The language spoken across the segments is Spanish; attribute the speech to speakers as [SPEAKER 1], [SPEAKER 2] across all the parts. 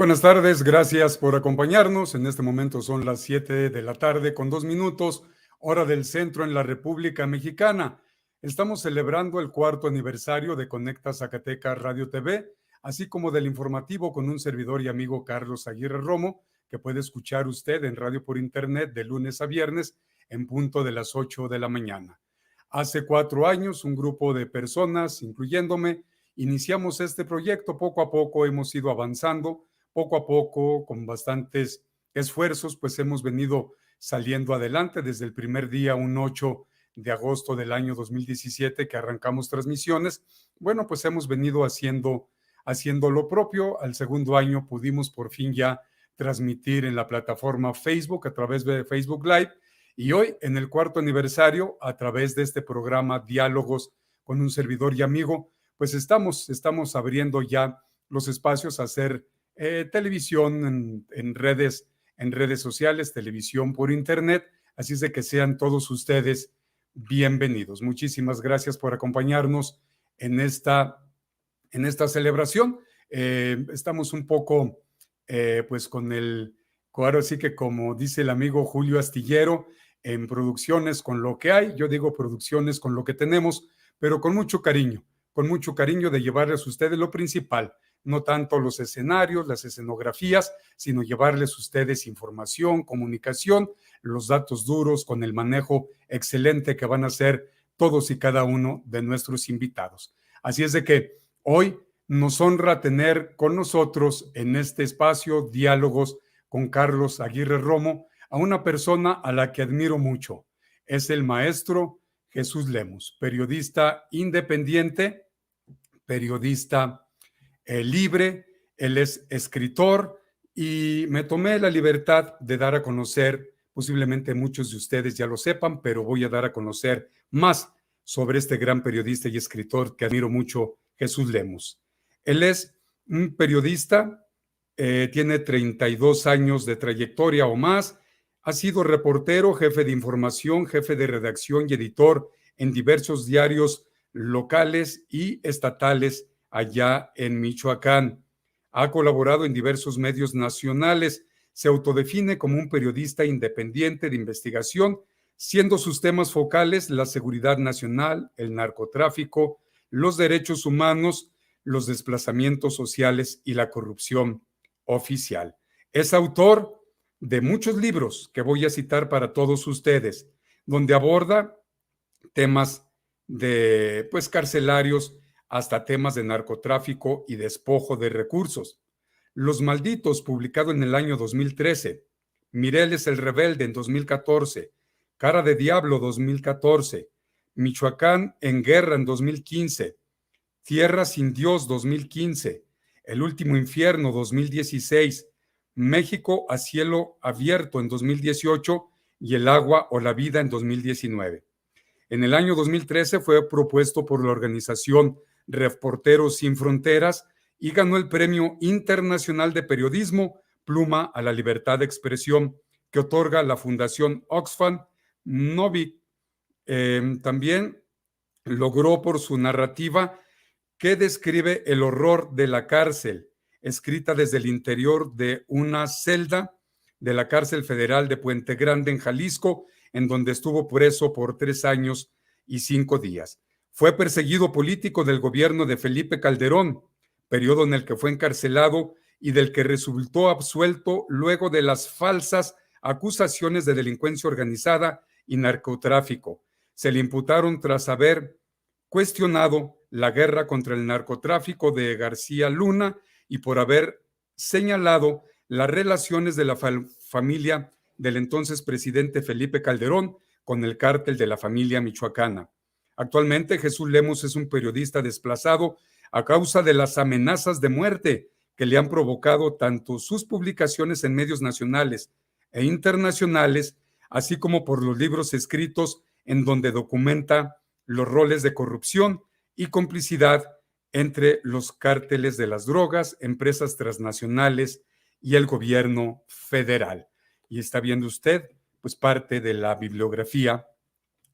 [SPEAKER 1] buenas tardes, gracias por acompañarnos. En este momento son las 7 de la tarde con 2 minutos, hora del centro en la República Mexicana. Estamos celebrando el 4º aniversario de Conecta Zacatecas Radio TV, así como del informativo con un servidor y amigo Carlos Aguirre Romo, que puede escuchar usted en radio por internet de lunes a viernes en punto de las 8 de la mañana. Hace 4 años, un grupo de personas, incluyéndome, iniciamos este proyecto. Poco a poco hemos ido avanzando, poco a poco, con bastantes esfuerzos, pues hemos venido saliendo adelante desde el primer día, un 8 de agosto del año 2017, que arrancamos transmisiones. Bueno, pues hemos venido haciendo lo propio. Al segundo año pudimos por fin ya transmitir en la plataforma Facebook a través de Facebook Live, y hoy, en el 4º aniversario, a través de este programa Diálogos con un servidor y amigo, pues estamos abriendo ya los espacios a hacer televisión en redes sociales, televisión por internet. Así es de que sean todos ustedes bienvenidos. Muchísimas gracias por acompañarnos en esta celebración. Estamos un poco, pues ahora sí que, como dice el amigo Julio Astillero, en producciones con lo que hay. Yo digo producciones con lo que tenemos, pero con mucho cariño de llevarles a ustedes lo principal, no tanto los escenarios, las escenografías, sino llevarles a ustedes información, comunicación, los datos duros, con el manejo excelente que van a hacer todos y cada uno de nuestros invitados. Así es de que hoy nos honra tener con nosotros en este espacio Diálogos con Carlos Aguirre Romo a una persona a la que admiro mucho. Es el maestro Jesús Lemus, periodista independiente, periodista libre. Él es escritor y me tomé la libertad de dar a conocer, posiblemente muchos de ustedes ya lo sepan, pero voy a dar a conocer más sobre este gran periodista y escritor que admiro mucho, Jesús Lemus. Él es un periodista, tiene 32 años de trayectoria o más. Ha sido reportero, jefe de información, jefe de redacción y editor en diversos diarios locales y estatales allá en Michoacán. Ha colaborado en diversos medios nacionales. Se autodefine como un periodista independiente de investigación, siendo sus temas focales la seguridad nacional, el narcotráfico, los derechos humanos, los desplazamientos sociales y la corrupción oficial. Es autor de muchos libros que voy a citar para todos ustedes, donde aborda temas de, carcelarios, hasta temas de narcotráfico y despojo de recursos. Los Malditos, publicado en el año 2013, Mireles el Rebelde en 2014, Cara de Diablo 2014, Michoacán en Guerra en 2015, Tierra sin Dios 2015, El Último Infierno 2016, México a cielo abierto en 2018 y El agua o la vida en 2019. En el año 2013 fue propuesto por la organización Reporteros Sin Fronteras y ganó el Premio Internacional de Periodismo Pluma a la Libertad de Expresión que otorga la Fundación Oxfam Novik. También logró por su narrativa que describe el horror de la cárcel, escrita desde el interior de una celda de la cárcel federal de Puente Grande en Jalisco, en donde estuvo preso por 3 años y 5 días. Fue perseguido político del gobierno de Felipe Calderón, periodo en el que fue encarcelado y del que resultó absuelto luego de las falsas acusaciones de delincuencia organizada y narcotráfico. Se le imputaron tras haber cuestionado la guerra contra el narcotráfico de García Luna y por haber señalado las relaciones de la familia del entonces presidente Felipe Calderón con el cártel de la familia michoacana. Actualmente, Jesús Lemus es un periodista desplazado a causa de las amenazas de muerte que le han provocado tanto sus publicaciones en medios nacionales e internacionales, así como por los libros escritos en donde documenta los roles de corrupción y complicidad entre los cárteles de las drogas, empresas transnacionales y el gobierno federal. Y está viendo usted, pues, parte de la bibliografía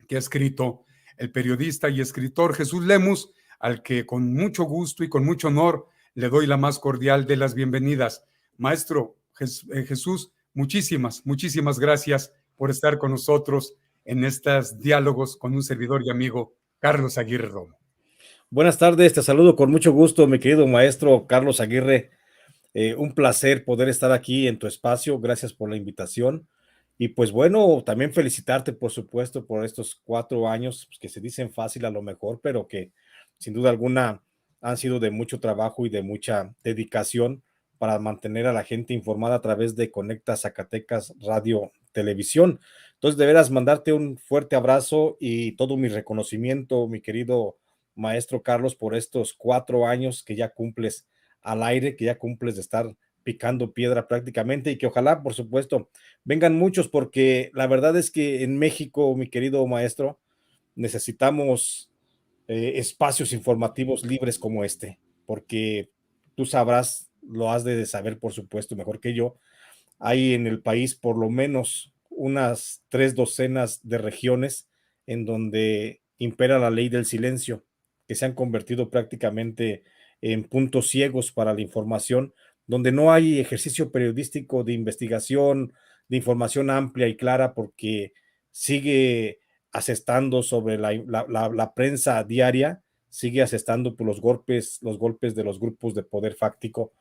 [SPEAKER 1] que ha escrito el periodista y escritor Jesús Lemus, al que con mucho gusto y con mucho honor le doy la más cordial de las bienvenidas. Maestro Jesús, muchísimas gracias por estar con nosotros en estos diálogos con un servidor y amigo, Carlos Aguirre Romo.
[SPEAKER 2] Buenas tardes, te saludo con mucho gusto, mi querido maestro Carlos Aguirre. Un placer poder estar aquí en tu espacio. Gracias por la invitación. Y pues bueno, también felicitarte, por supuesto, por estos 4 años, pues, que se dicen fácil a lo mejor, pero que sin duda alguna han sido de mucho trabajo y de mucha dedicación para mantener a la gente informada a través de Conecta Zacatecas Radio Televisión. Entonces, de veras, mandarte un fuerte abrazo y todo mi reconocimiento, mi querido maestro Carlos, por estos 4 años que ya cumples al aire, que ya cumples de estar picando piedra prácticamente, y que ojalá, por supuesto, vengan muchos, porque la verdad es que en México, mi querido maestro, necesitamos espacios informativos libres como este, porque tú sabrás, lo has de saber, por supuesto, mejor que yo. Hay en el país por lo menos unas 3 docenas de regiones en donde impera la ley del silencio, que se han convertido prácticamente en puntos ciegos para la información, donde no hay ejercicio periodístico de investigación, de información amplia y clara, porque sigue asestando sobre la prensa diaria, sigue asestando por los golpes de los grupos de poder fáctico,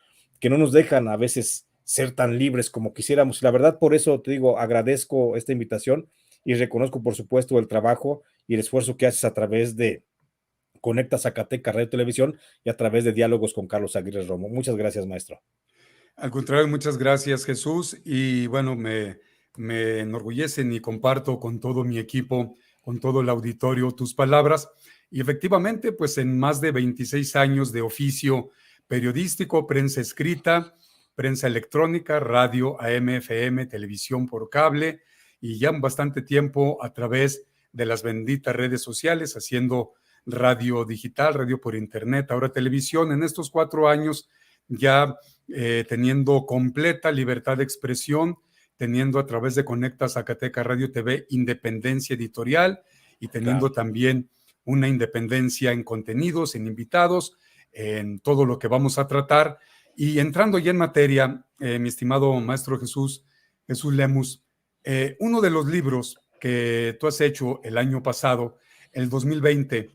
[SPEAKER 2] que no nos dejan a veces ser tan libres como quisiéramos. La verdad, por eso te digo, agradezco esta invitación y reconozco, por supuesto, el trabajo y el esfuerzo que haces a través de Conecta Zacatecas Radio Televisión y a través de diálogos con Carlos Aguirre Romo. Muchas gracias, maestro.
[SPEAKER 1] Al contrario, muchas gracias, Jesús. Y bueno, me enorgullecen y comparto con todo mi equipo, con todo el auditorio, tus palabras. Y efectivamente, pues en más de 26 años de oficio periodístico, prensa escrita, prensa electrónica, radio, AM, FM, televisión por cable, y ya bastante tiempo a través de las benditas redes sociales, haciendo radio digital, radio por internet, ahora televisión. En estos 4 años ya teniendo completa libertad de expresión, teniendo a través de Conecta Zacatecas Radio TV independencia editorial y teniendo también una independencia en contenidos, en invitados, en todo lo que vamos a tratar. Y entrando ya en materia, mi estimado maestro Jesús Lemus, uno de los libros que tú has hecho el año pasado, el 2020,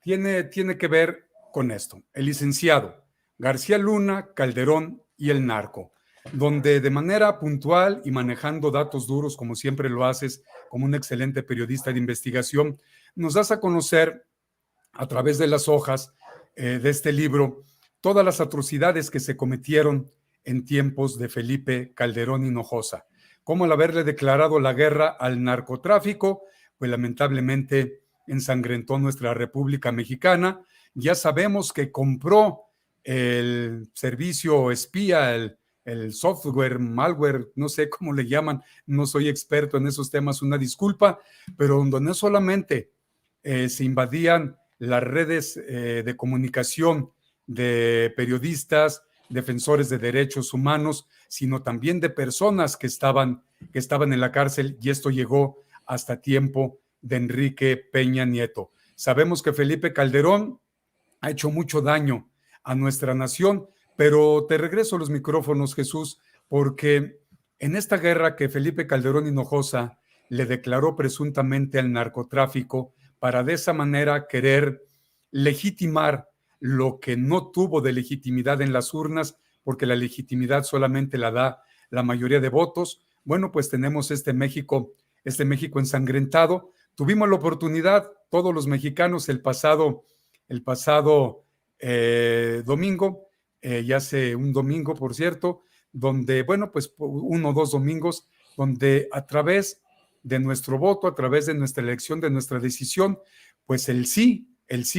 [SPEAKER 1] tiene que ver con esto, El licenciado García Luna, Calderón y el narco, donde de manera puntual y manejando datos duros, como siempre lo haces, como un excelente periodista de investigación, nos das a conocer a través de las hojas de este libro todas las atrocidades que se cometieron en tiempos de Felipe Calderón Hinojosa, como al haberle declarado la guerra al narcotráfico, pues lamentablemente ensangrentó nuestra República Mexicana. Ya sabemos que compró el servicio espía, el software, malware, no sé cómo le llaman, no soy experto en esos temas, una disculpa, pero donde no solamente se invadían las redes de comunicación de periodistas, defensores de derechos humanos, sino también de personas que estaban en la cárcel, y esto llegó hasta tiempo de Enrique Peña Nieto. Sabemos que Felipe Calderón ha hecho mucho daño a nuestra nación, pero te regreso los micrófonos, Jesús, porque en esta guerra que Felipe Calderón Hinojosa le declaró presuntamente al narcotráfico para de esa manera querer legitimar lo que no tuvo de legitimidad en las urnas, porque la legitimidad solamente la da la mayoría de votos. Bueno, pues tenemos este México ensangrentado. Tuvimos la oportunidad, todos los mexicanos, el pasado domingo, ya hace un domingo, por cierto, donde, bueno, pues 1 o 2 domingos, donde a través de nuestro voto, a través de nuestra elección, de nuestra decisión, pues el sí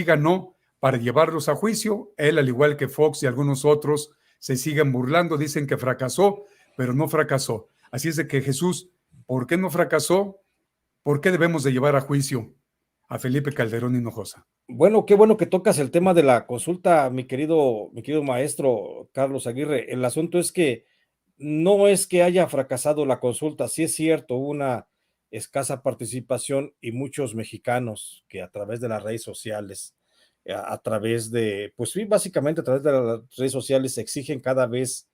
[SPEAKER 1] ganó para llevarlos a juicio. Él, al igual que Fox y algunos otros, se siguen burlando, dicen que fracasó, pero no fracasó. Así es de que, Jesús, ¿por qué no fracasó? ¿Por qué debemos de llevar a juicio a Felipe Calderón Hinojosa?
[SPEAKER 2] Bueno, qué bueno que tocas el tema de la consulta, mi querido maestro Carlos Aguirre. El asunto es que no es que haya fracasado la consulta, sí es cierto, hubo una escasa participación y muchos mexicanos que a través de las redes sociales, a través de, pues sí, básicamente a través de las redes sociales exigen cada vez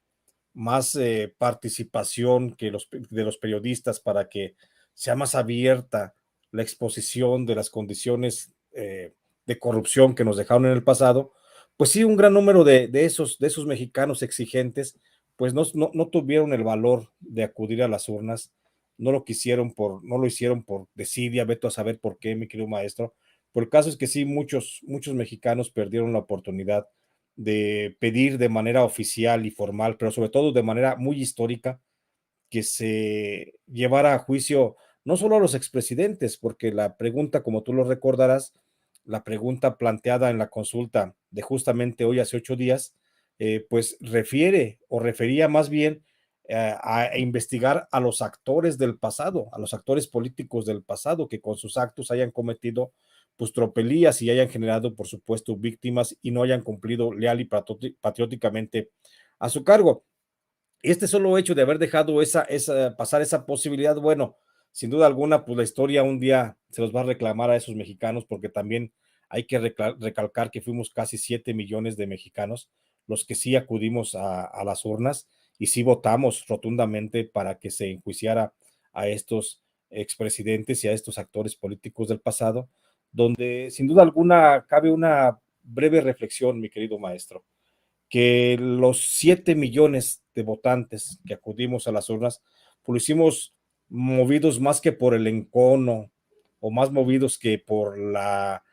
[SPEAKER 2] más participación de los periodistas para que sea más abierta la exposición de las condiciones de corrupción que nos dejaron en el pasado, pues sí, un gran número de esos mexicanos exigentes, pues no tuvieron el valor de acudir a las urnas, no lo hicieron por desidia, veto a saber por qué, mi querido maestro. Pero el caso es que sí, muchos mexicanos perdieron la oportunidad de pedir de manera oficial y formal, pero sobre todo de manera muy histórica, que se llevara a juicio no solo a los expresidentes, porque la pregunta, como tú lo recordarás, la pregunta planteada en la consulta de justamente hoy hace 8 días, pues refiere o refería más bien a investigar a los actores del pasado, a los actores políticos del pasado que con sus actos hayan cometido pues tropelías y hayan generado, por supuesto, víctimas y no hayan cumplido leal y patrióticamente a su cargo. Este solo hecho de haber dejado pasar esa posibilidad, bueno, sin duda alguna, pues la historia un día se los va a reclamar a esos mexicanos, porque también hay que recalcar que fuimos casi 7 millones de mexicanos los que sí acudimos a las urnas y sí votamos rotundamente para que se enjuiciara a estos expresidentes y a estos actores políticos del pasado, donde sin duda alguna cabe una breve reflexión, mi querido maestro, que los 7 millones de votantes que acudimos a las urnas, pues lo hicimos movidos más que por el encono o más movidos que por la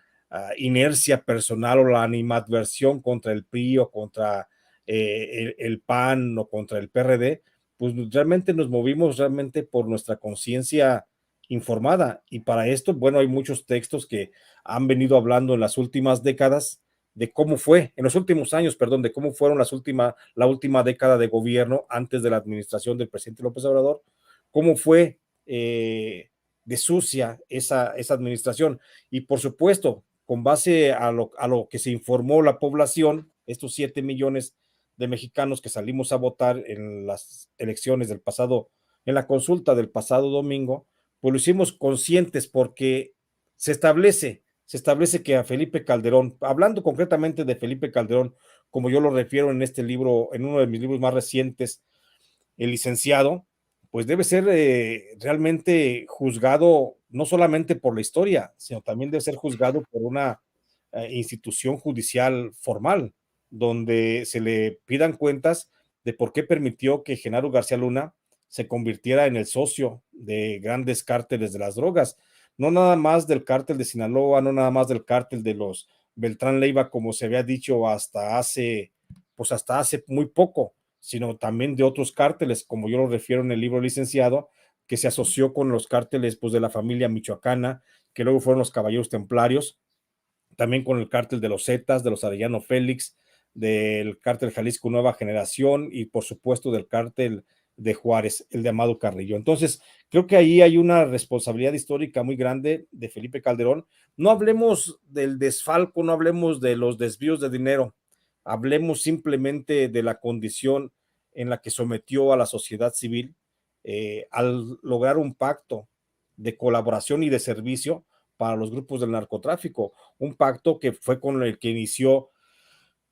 [SPEAKER 2] inercia personal o la animadversión contra el PRI o contra el PAN o contra el PRD, pues realmente nos movimos realmente por nuestra conciencia informada. Y para esto, bueno, hay muchos textos que han venido hablando en las últimas décadas de cómo fue, en los últimos años, perdón, de cómo fueron la última década de gobierno antes de la administración del presidente López Obrador, cómo fue de sucia esa administración. Y por supuesto, con base a lo que se informó la población, estos 7 millones de mexicanos que salimos a votar en las elecciones del pasado, en la consulta del pasado domingo, pues lo hicimos conscientes porque se establece que a Felipe Calderón, hablando concretamente de Felipe Calderón, como yo lo refiero en este libro, en uno de mis libros más recientes, El licenciado, pues debe ser realmente juzgado no solamente por la historia, sino también debe ser juzgado por una institución judicial formal, donde se le pidan cuentas de por qué permitió que Genaro García Luna se convirtiera en el socio de grandes cárteles de las drogas, no nada más del cártel de Sinaloa, no nada más del cártel de los Beltrán Leiva, como se había dicho pues hasta hace muy poco, sino también de otros cárteles, como yo lo refiero en el libro licenciado, que se asoció con los cárteles pues, de la familia michoacana, que luego fueron los caballeros templarios, también con el cártel de los Zetas, de los Arellano Félix, del cártel Jalisco Nueva Generación y por supuesto del cártel de Juárez, el de Amado Carrillo. Entonces, creo que ahí hay una responsabilidad histórica muy grande de Felipe Calderón. No hablemos del desfalco, no hablemos de los desvíos de dinero, hablemos simplemente de la condición en la que sometió a la sociedad civil al lograr un pacto de colaboración y de servicio para los grupos del narcotráfico, un pacto que fue con el que inició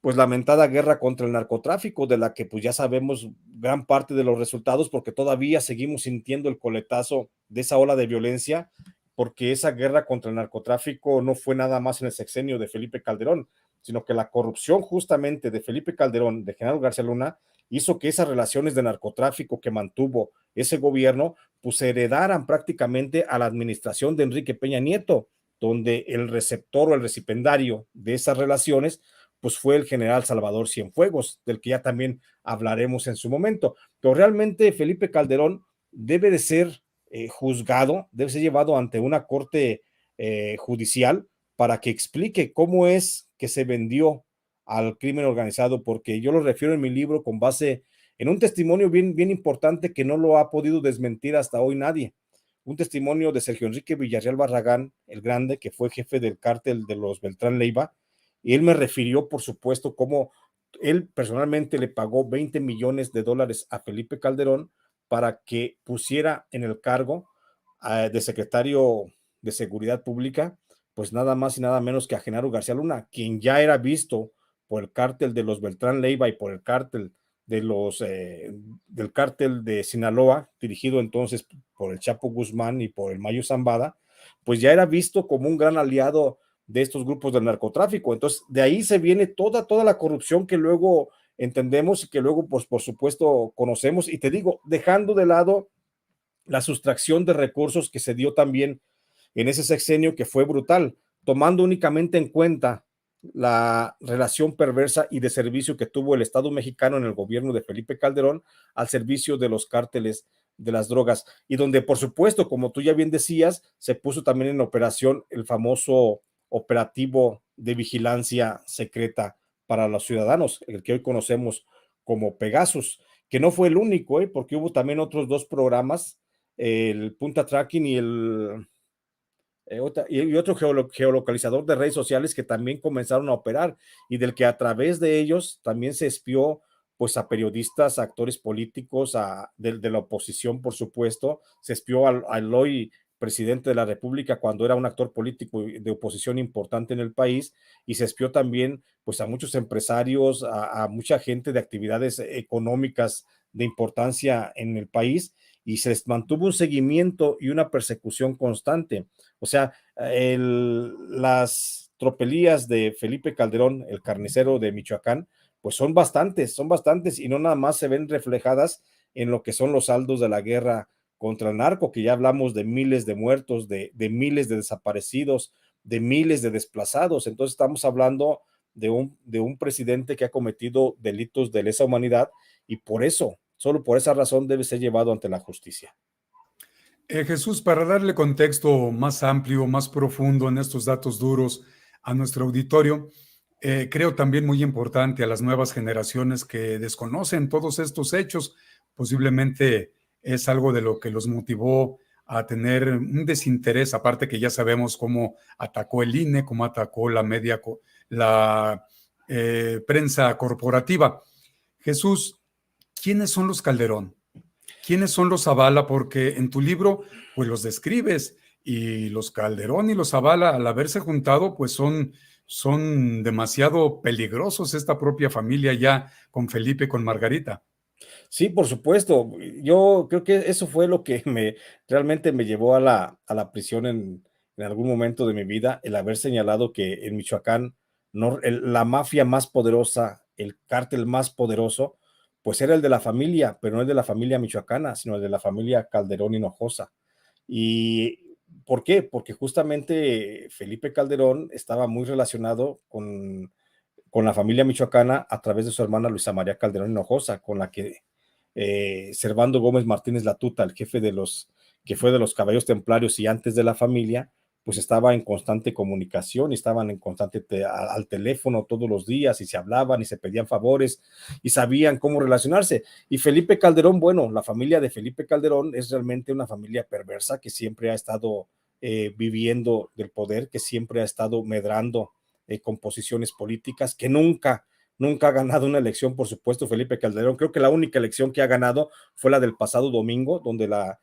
[SPEAKER 2] pues lamentada guerra contra el narcotráfico, de la que pues ya sabemos gran parte de los resultados, porque todavía seguimos sintiendo el coletazo de esa ola de violencia, porque esa guerra contra el narcotráfico no fue nada más en el sexenio de Felipe Calderón, sino que la corrupción justamente de Felipe Calderón, de Genaro García Luna, hizo que esas relaciones de narcotráfico que mantuvo ese gobierno, pues se heredaran prácticamente a la administración de Enrique Peña Nieto, donde el receptor o el recipendario de esas relaciones pues fue el general Salvador Cienfuegos, del que ya también hablaremos en su momento. Pero realmente Felipe Calderón debe de ser juzgado, debe ser llevado ante una corte judicial para que explique cómo es que se vendió al crimen organizado, porque yo lo refiero en mi libro con base en un testimonio bien importante que no lo ha podido desmentir hasta hoy nadie. Un testimonio de Sergio Enrique Villarreal Barragán, el Grande, que fue jefe del cártel de los Beltrán Leiva, y él me refirió, por supuesto, cómo él personalmente le pagó 20 millones de dólares a Felipe Calderón para que pusiera en el cargo de secretario de Seguridad Pública, pues nada más y nada menos que a Genaro García Luna, quien ya era visto por el cártel de los Beltrán Leiva y por el cártel del cártel de Sinaloa, dirigido entonces por el Chapo Guzmán y por el Mayo Zambada, pues ya era visto como un gran aliado de estos grupos del narcotráfico. Entonces, de ahí se viene toda la corrupción que luego entendemos y que luego, pues, por supuesto, conocemos. Y te digo, dejando de lado la sustracción de recursos que se dio también en ese sexenio, que fue brutal, tomando únicamente en cuenta la relación perversa y de servicio que tuvo el Estado mexicano en el gobierno de Felipe Calderón al servicio de los cárteles de las drogas, y donde, por supuesto, como tú ya bien decías, se puso también en operación el famoso operativo de vigilancia secreta para los ciudadanos, el que hoy conocemos como Pegasus, que no fue el único, porque hubo también otros dos programas, el Punta Tracking y otro geolocalizador de redes sociales, que también comenzaron a operar, y del que a través de ellos también se espió pues a periodistas, a actores políticos, de la oposición, por supuesto. Se espió al hoy presidente de la República cuando era un actor político de oposición importante en el país, y se espió también pues a muchos empresarios, a mucha gente de actividades económicas de importancia en el país, y se mantuvo un seguimiento y una persecución constante. O sea, las tropelías de Felipe Calderón, el carnicero de Michoacán, pues son bastantes, y no nada más se ven reflejadas en lo que son los saldos de la guerra contra el narco, que ya hablamos de miles de muertos, de miles de desaparecidos, de miles de desplazados. Entonces estamos hablando de un presidente que ha cometido delitos de lesa humanidad, y por eso, solo por esa razón, debe ser llevado ante la justicia.
[SPEAKER 1] Jesús, para darle contexto más amplio, más profundo en estos datos duros a nuestro auditorio, creo también muy importante a las nuevas generaciones que desconocen todos estos hechos. Posiblemente es algo de lo que los motivó a tener un desinterés, aparte que ya sabemos cómo atacó el INE, cómo atacó la prensa corporativa. Jesús, ¿quiénes son los Calderón? ¿Quiénes son los Zavala? Porque en tu libro, pues los describes, y los Calderón y los Zavala, al haberse juntado, pues son demasiado peligrosos, esta propia familia ya con Felipe, con Margarita.
[SPEAKER 2] Sí, por supuesto. Yo creo que eso fue lo que realmente me llevó a la prisión en algún momento de mi vida, el haber señalado que en Michoacán la mafia más poderosa, el cártel más poderoso, pues era el de la familia, pero no el de la familia michoacana, sino el de la familia Calderón Hinojosa. ¿Y por qué? Porque justamente Felipe Calderón estaba muy relacionado con la familia michoacana a través de su hermana Luisa María Calderón Hinojosa, con la que Servando Gómez Martínez Latuta, el jefe que fue de los Caballeros Templarios y antes de la familia, pues estaba en constante comunicación, y estaban en constante al teléfono todos los días, y se hablaban y se pedían favores y sabían cómo relacionarse. Y Felipe Calderón, bueno, la familia de Felipe Calderón es realmente una familia perversa que siempre ha estado viviendo del poder, que siempre ha estado medrando con posiciones políticas, que nunca ha ganado una elección, por supuesto, Felipe Calderón. Creo que la única elección que ha ganado fue la del pasado domingo, donde la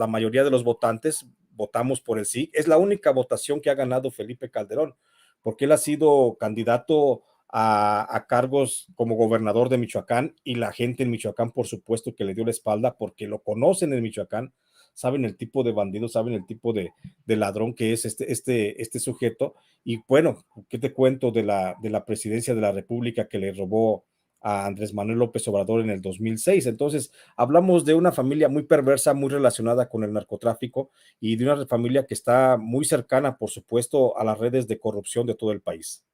[SPEAKER 2] mayoría de los votantes votamos por el sí. Es la única votación que ha ganado Felipe Calderón, porque él ha sido candidato a cargos como gobernador de Michoacán, y la gente en Michoacán, por supuesto, que le dio la espalda, porque lo conocen en Michoacán, saben el tipo de bandido, saben el tipo de ladrón que es este sujeto. Y bueno, ¿qué te cuento de la presidencia de la República que le robó a Andrés Manuel López Obrador en el 2006? Entonces, hablamos de una familia muy perversa, muy relacionada con el narcotráfico, y de una familia que está muy cercana, por supuesto, a las redes de corrupción de todo el país.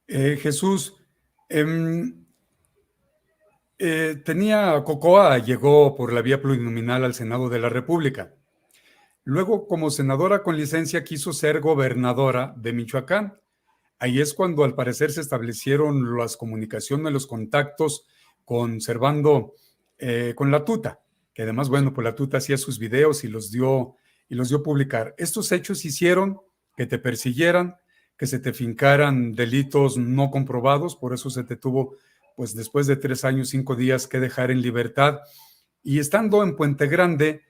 [SPEAKER 1] Jesús, Cocoa llegó por la vía plurinominal al Senado de la República. Luego, como senadora con licencia, quiso ser gobernadora de Michoacán. Ahí es cuando al parecer se establecieron las comunicaciones, los contactos con Servando, con la Tuta, que además, bueno, pues la Tuta hacía sus videos y los dio a publicar. Estos hechos hicieron que te persiguieran, que se te fincaran delitos no comprobados, por eso se te tuvo, pues después de 3 años, 5 días, que dejar en libertad. Y estando en Puente Grande,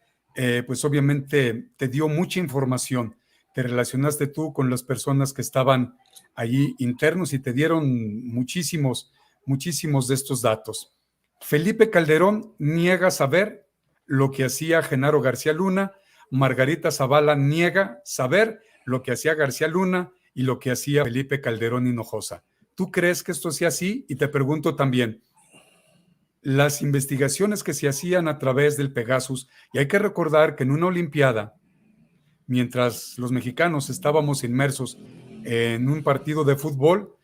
[SPEAKER 1] pues obviamente te dio mucha información. Te relacionaste tú con las personas que estaban allí internos, y te dieron muchísimos muchísimos de estos datos. Felipe Calderón niega saber lo que hacía Genaro García Luna, Margarita Zavala niega saber lo que hacía García Luna y lo que hacía Felipe Calderón Hinojosa. ¿Tú crees que esto sea así? Y te pregunto también, las investigaciones que se hacían a través del Pegasus, y hay que recordar que en una Olimpiada, mientras los mexicanos estábamos inmersos en un partido de fútbol,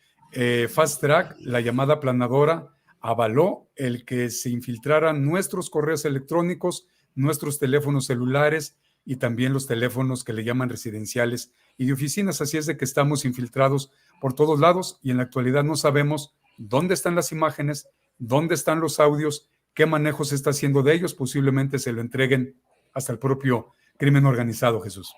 [SPEAKER 1] Fast Track, la llamada planadora, avaló el que se infiltraran nuestros correos electrónicos, nuestros teléfonos celulares y también los teléfonos que le llaman residenciales y de oficinas. Así es de que estamos infiltrados por todos lados y en la actualidad no sabemos dónde están las imágenes, dónde están los audios, qué manejo se está haciendo de ellos. Posiblemente se lo entreguen hasta el propio crimen organizado, Jesús.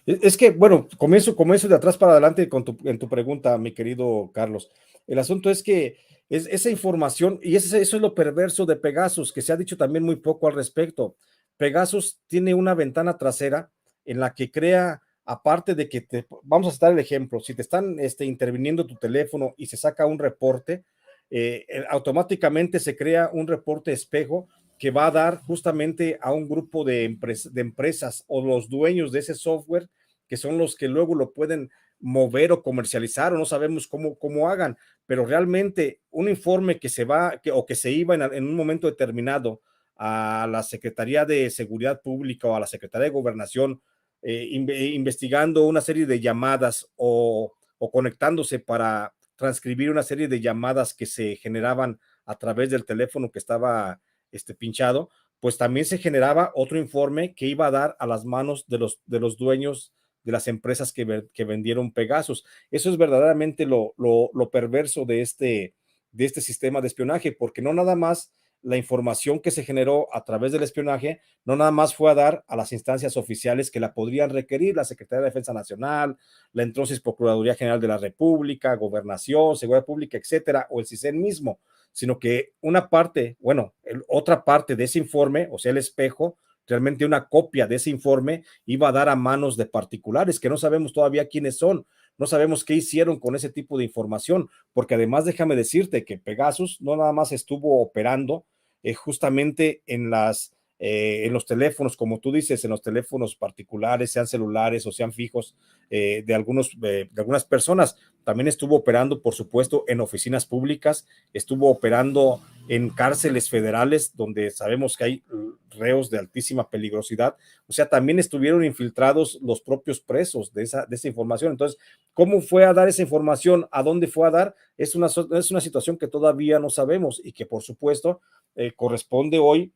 [SPEAKER 2] Es que, bueno, comienzo de atrás para adelante en tu pregunta, mi querido Carlos. El asunto es que esa información, y eso es lo perverso de Pegasus, que se ha dicho también muy poco al respecto. Pegasus tiene una ventana trasera en la que crea, aparte de que vamos a citar el ejemplo, si te están interviniendo tu teléfono y se saca un reporte, automáticamente se crea un reporte espejo que va a dar justamente a un grupo de empresas o los dueños de ese software, que son los que luego lo pueden mover o comercializar, o no sabemos cómo hagan, pero realmente un informe que se va o que se iba en un momento determinado a la Secretaría de Seguridad Pública o a la Secretaría de Gobernación, investigando una serie de llamadas o conectándose para transcribir una serie de llamadas que se generaban a través del teléfono que estaba pinchado, pues también se generaba otro informe que iba a dar a las manos de los dueños de las empresas que vendieron Pegasus. Eso es verdaderamente lo perverso de este sistema de espionaje, porque no nada más la información que se generó a través del espionaje, no nada más fue a dar a las instancias oficiales que la podrían requerir, la Secretaría de Defensa Nacional, la entonces Procuraduría General de la República, Gobernación, Seguridad Pública, etcétera, o el CISEN mismo, sino que otra parte de ese informe, o sea, el espejo, realmente una copia de ese informe iba a dar a manos de particulares que no sabemos todavía quiénes son, no sabemos qué hicieron con ese tipo de información, porque además déjame decirte que Pegasus no nada más estuvo operando justamente en los teléfonos, como tú dices, en los teléfonos particulares, sean celulares o sean fijos de algunas personas. También estuvo operando, por supuesto, en oficinas públicas, estuvo operando en cárceles federales, donde sabemos que hay reos de altísima peligrosidad. O sea, también estuvieron infiltrados los propios presos de esa información. Entonces, ¿cómo fue a dar esa información? ¿A dónde fue a dar? Es una situación que todavía no sabemos y que, por supuesto, corresponde hoy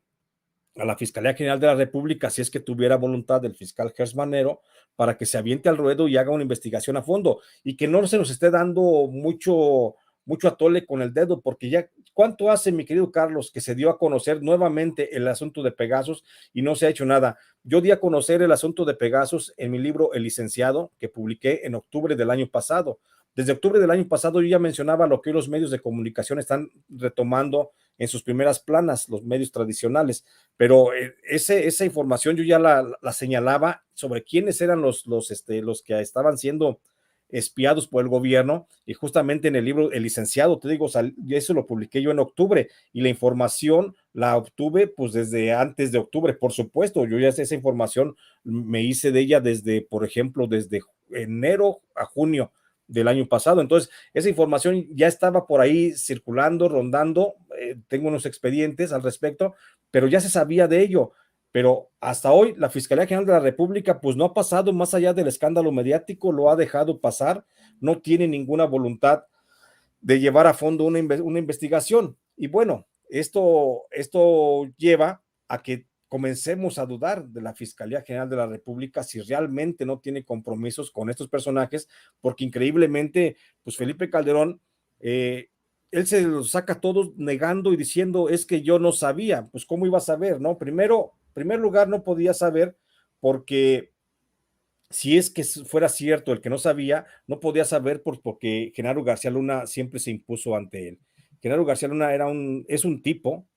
[SPEAKER 2] a la Fiscalía General de la República, si es que tuviera voluntad del fiscal Gers Manero, para que se aviente al ruedo y haga una investigación a fondo y que no se nos esté dando mucho atole con el dedo, porque ya, ¿cuánto hace, mi querido Carlos, que se dio a conocer nuevamente el asunto de Pegasus y no se ha hecho nada? Yo di a conocer el asunto de Pegasus en mi libro El Licenciado, que publiqué en octubre del año pasado. Desde octubre del año pasado yo ya mencionaba lo que los medios de comunicación están retomando en sus primeras planas, los medios tradicionales, pero esa información yo ya la señalaba sobre quiénes eran los que estaban siendo espiados por el gobierno, y justamente en el libro El Licenciado, te digo, eso lo publiqué yo en octubre, y la información la obtuve pues desde antes de octubre, por supuesto, yo ya esa información me hice de ella desde, por ejemplo, desde enero a junio del año pasado. Entonces, esa información ya estaba por ahí circulando, rondando, tengo unos expedientes al respecto, pero ya se sabía de ello. Pero hasta hoy la Fiscalía General de la República pues no ha pasado más allá del escándalo mediático, lo ha dejado pasar, no tiene ninguna voluntad de llevar a fondo una investigación. Y bueno, esto lleva a que comencemos a dudar de la Fiscalía General de la República si realmente no tiene compromisos con estos personajes, porque increíblemente, pues Felipe Calderón, él se los saca todos negando y diciendo, es que yo no sabía. Pues cómo iba a saber, ¿no? Primero, en primer lugar, no podía saber porque si es que fuera cierto el que no sabía, no podía saber porque Genaro García Luna siempre se impuso ante él. Genaro García Luna es un tipo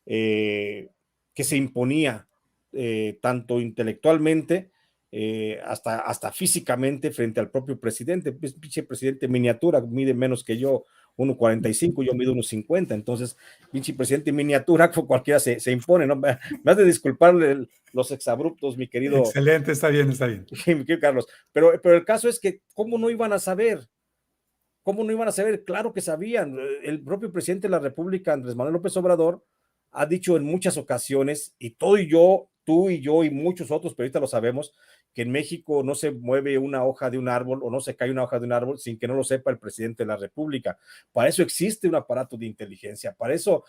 [SPEAKER 2] que se imponía tanto intelectualmente hasta físicamente frente al propio presidente. Es pinche presidente miniatura, mide menos que yo, 1,45, yo mido 1,50, entonces, pinche presidente en miniatura, cualquiera se impone, ¿no? Me has de disculpar los exabruptos, mi querido,
[SPEAKER 1] Excelente, está bien, está bien.
[SPEAKER 2] mi querido Carlos, pero el caso es que, ¿cómo no iban a saber? ¿Cómo no iban a saber? Claro que sabían. El propio presidente de la República, Andrés Manuel López Obrador, ha dicho en muchas ocasiones, y tú y yo y muchos otros periodistas lo sabemos, que en México no se mueve una hoja de un árbol o no se cae una hoja de un árbol sin que no lo sepa el presidente de la República. Para eso existe un aparato de inteligencia. Para eso,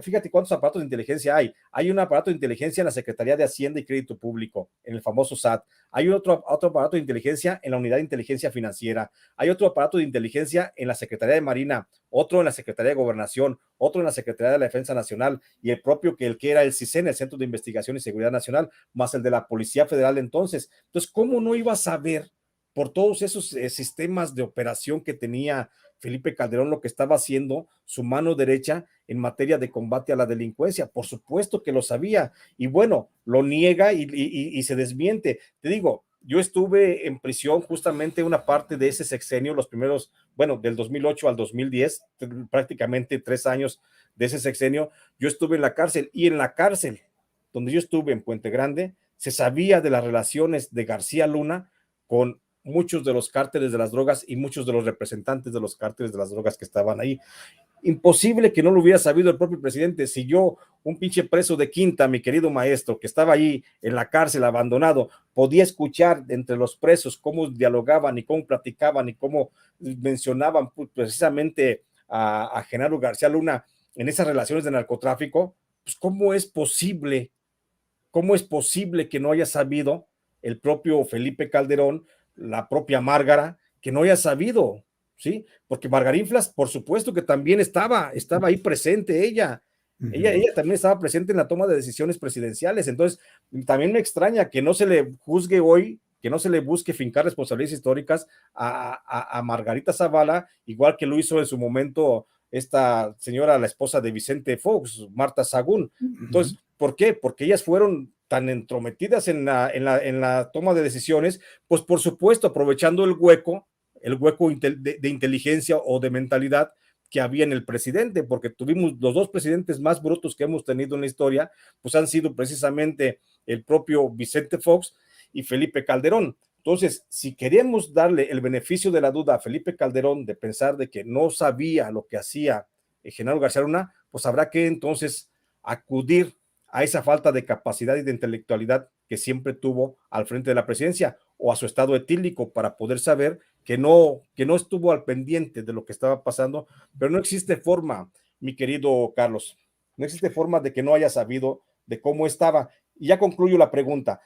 [SPEAKER 2] fíjate cuántos aparatos de inteligencia hay. Hay un aparato de inteligencia en la Secretaría de Hacienda y Crédito Público, en el famoso SAT. Hay otro aparato de inteligencia en la Unidad de Inteligencia Financiera. Hay otro aparato de inteligencia en la Secretaría de Marina, otro en la Secretaría de Gobernación, otro en la Secretaría de la Defensa Nacional y el propio que era el CISEN, el Centro de Investigación y Seguridad Nacional, más el de la Policía Federal entonces. Entonces, ¿cómo no iba a saber por todos esos sistemas de operación que tenía Felipe Calderón lo que estaba haciendo su mano derecha en materia de combate a la delincuencia? Por supuesto que lo sabía y bueno, lo niega y se desmiente. Te digo, yo estuve en prisión justamente una parte de ese sexenio, los primeros, bueno, del 2008 al 2010, prácticamente 3 años de ese sexenio, yo estuve en la cárcel y en la cárcel donde yo estuve en Puente Grande, se sabía de las relaciones de García Luna con muchos de los cárteles de las drogas y muchos de los representantes de los cárteles de las drogas que estaban ahí. Imposible que no lo hubiera sabido el propio presidente. Si yo, un pinche preso de quinta, mi querido maestro, que estaba ahí en la cárcel abandonado, podía escuchar entre los presos cómo dialogaban y cómo platicaban y cómo mencionaban precisamente a Genaro García Luna en esas relaciones de narcotráfico, pues ¿cómo es posible? ¿Cómo es posible que no haya sabido el propio Felipe Calderón, la propia Márgara, que no haya sabido? ¿Sí? Porque Margarinflas, por supuesto que también estaba ahí presente ella. Ella también estaba presente en la toma de decisiones presidenciales. Entonces, también me extraña que no se le juzgue hoy, que no se le busque fincar responsabilidades históricas a Margarita Zavala, igual que lo hizo en su momento esta señora, la esposa de Vicente Fox, Marta Sagún. Entonces, ¿por qué? Porque ellas fueron tan entrometidas en la toma de decisiones, pues por supuesto aprovechando el hueco de inteligencia o de mentalidad que había en el presidente, porque tuvimos los dos presidentes más brutos que hemos tenido en la historia, pues han sido precisamente el propio Vicente Fox y Felipe Calderón. Entonces, si queremos darle el beneficio de la duda a Felipe Calderón de pensar de que no sabía lo que hacía Genaro García Luna, pues habrá que entonces acudir a esa falta de capacidad y de intelectualidad que siempre tuvo al frente de la presidencia o a su estado etílico para poder saber que no estuvo al pendiente de lo que estaba pasando, pero no existe forma, mi querido Carlos, no existe forma de que no haya sabido de cómo estaba. Y ya concluyo la pregunta.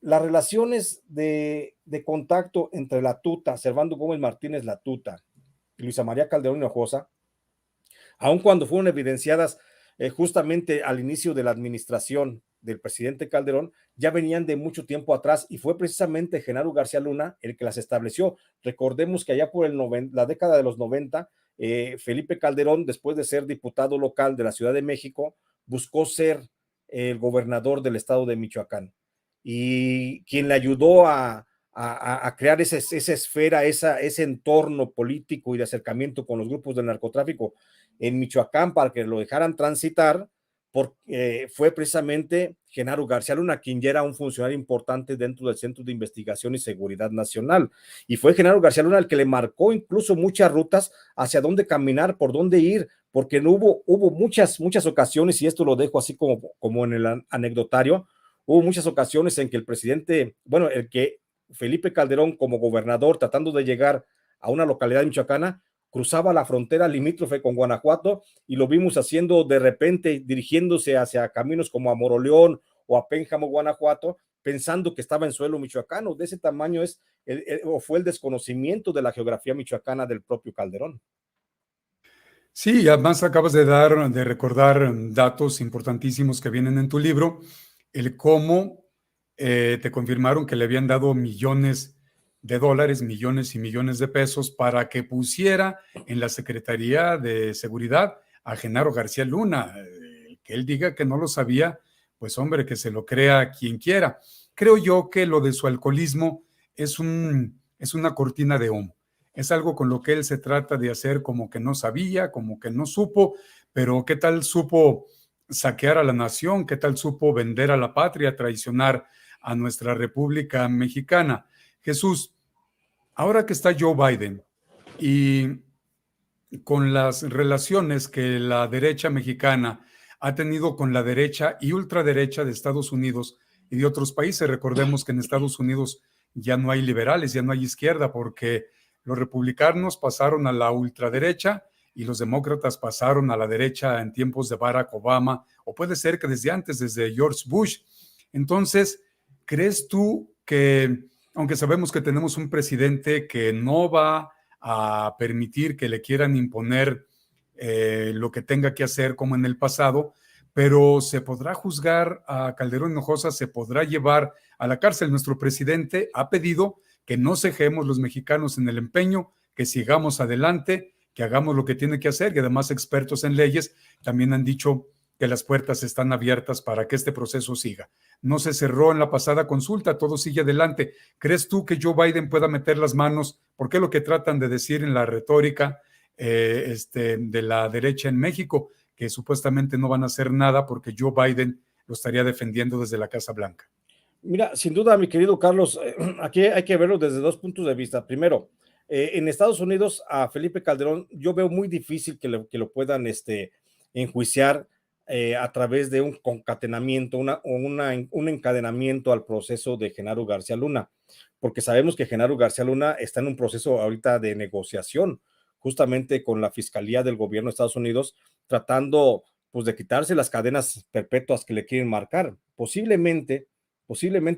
[SPEAKER 2] Las relaciones de contacto entre la Tuta, Servando Gómez Martínez la Tuta, y Luisa María Calderón Hinojosa, aun cuando fueron evidenciadas justamente al inicio de la administración del presidente Calderón, ya venían de mucho tiempo atrás y fue precisamente Genaro García Luna el que las estableció. Recordemos que allá por la década de los 90, Felipe Calderón, después de ser diputado local de la Ciudad de México, buscó ser el gobernador del estado de Michoacán. Y quien le ayudó a crear esa esfera, ese entorno político y de acercamiento con los grupos del narcotráfico en Michoacán para que lo dejaran transitar, fue precisamente Genaro García Luna, quien ya era un funcionario importante dentro del Centro de Investigación y Seguridad Nacional. Y fue Genaro García Luna el que le marcó incluso muchas rutas hacia dónde caminar, por dónde ir, porque hubo muchas ocasiones, y esto lo dejo así como en el anecdotario, hubo muchas ocasiones en que el presidente, bueno, el que Felipe Calderón como gobernador, tratando de llegar a una localidad michoacana, cruzaba la frontera limítrofe con Guanajuato y lo vimos haciendo de repente, dirigiéndose hacia caminos como a Moroleón o a Pénjamo, Guanajuato, pensando que estaba en suelo michoacano. De ese tamaño fue el desconocimiento de la geografía michoacana del propio Calderón.
[SPEAKER 1] Sí, además acabas de recordar datos importantísimos que vienen en tu libro, el cómo te confirmaron que le habían dado millones de dólares, millones y millones de pesos para que pusiera en la Secretaría de Seguridad a Genaro García Luna. Que él diga que no lo sabía, pues hombre, que se lo crea quien quiera. Creo yo que lo de su alcoholismo es una cortina de humo. Es algo con lo que él se trata de hacer como que no sabía, como que no supo, pero ¿qué tal supo saquear a la nación? ¿Qué tal supo vender a la patria, traicionar a nuestra República Mexicana? Jesús, ahora que está Joe Biden y con las relaciones que la derecha mexicana ha tenido con la derecha y ultraderecha de Estados Unidos y de otros países. Recordemos que en Estados Unidos ya no hay liberales, ya no hay izquierda, porque los republicanos pasaron a la ultraderecha y los demócratas pasaron a la derecha en tiempos de Barack Obama, o puede ser que desde antes, desde George Bush. Entonces, ¿crees tú que, aunque sabemos que tenemos un presidente que no va a permitir que le quieran imponer lo que tenga que hacer como en el pasado, pero se podrá juzgar a Calderón Hinojosa, se podrá llevar a la cárcel? Nuestro presidente ha pedido que no cejemos los mexicanos en el empeño, que sigamos adelante, que hagamos lo que tiene que hacer, y además expertos en leyes también han dicho que las puertas están abiertas para que este proceso siga. No se cerró en la pasada consulta, todo sigue adelante. ¿Crees tú que Joe Biden pueda meter las manos? Porque es lo que tratan de decir en la retórica de la derecha en México, que supuestamente no van a hacer nada porque Joe Biden lo estaría defendiendo desde la Casa Blanca.
[SPEAKER 2] Mira, sin duda, mi querido Carlos, aquí hay que verlo desde dos puntos de vista. Primero, en Estados Unidos a Felipe Calderón yo veo muy difícil que lo puedan enjuiciar a través de un concatenamiento, un encadenamiento al proceso de Genaro García Luna, porque sabemos que Genaro García Luna está en un proceso ahorita de negociación, justamente con la Fiscalía del Gobierno de Estados Unidos, tratando pues de quitarse las cadenas perpetuas que le quieren marcar. Posiblemente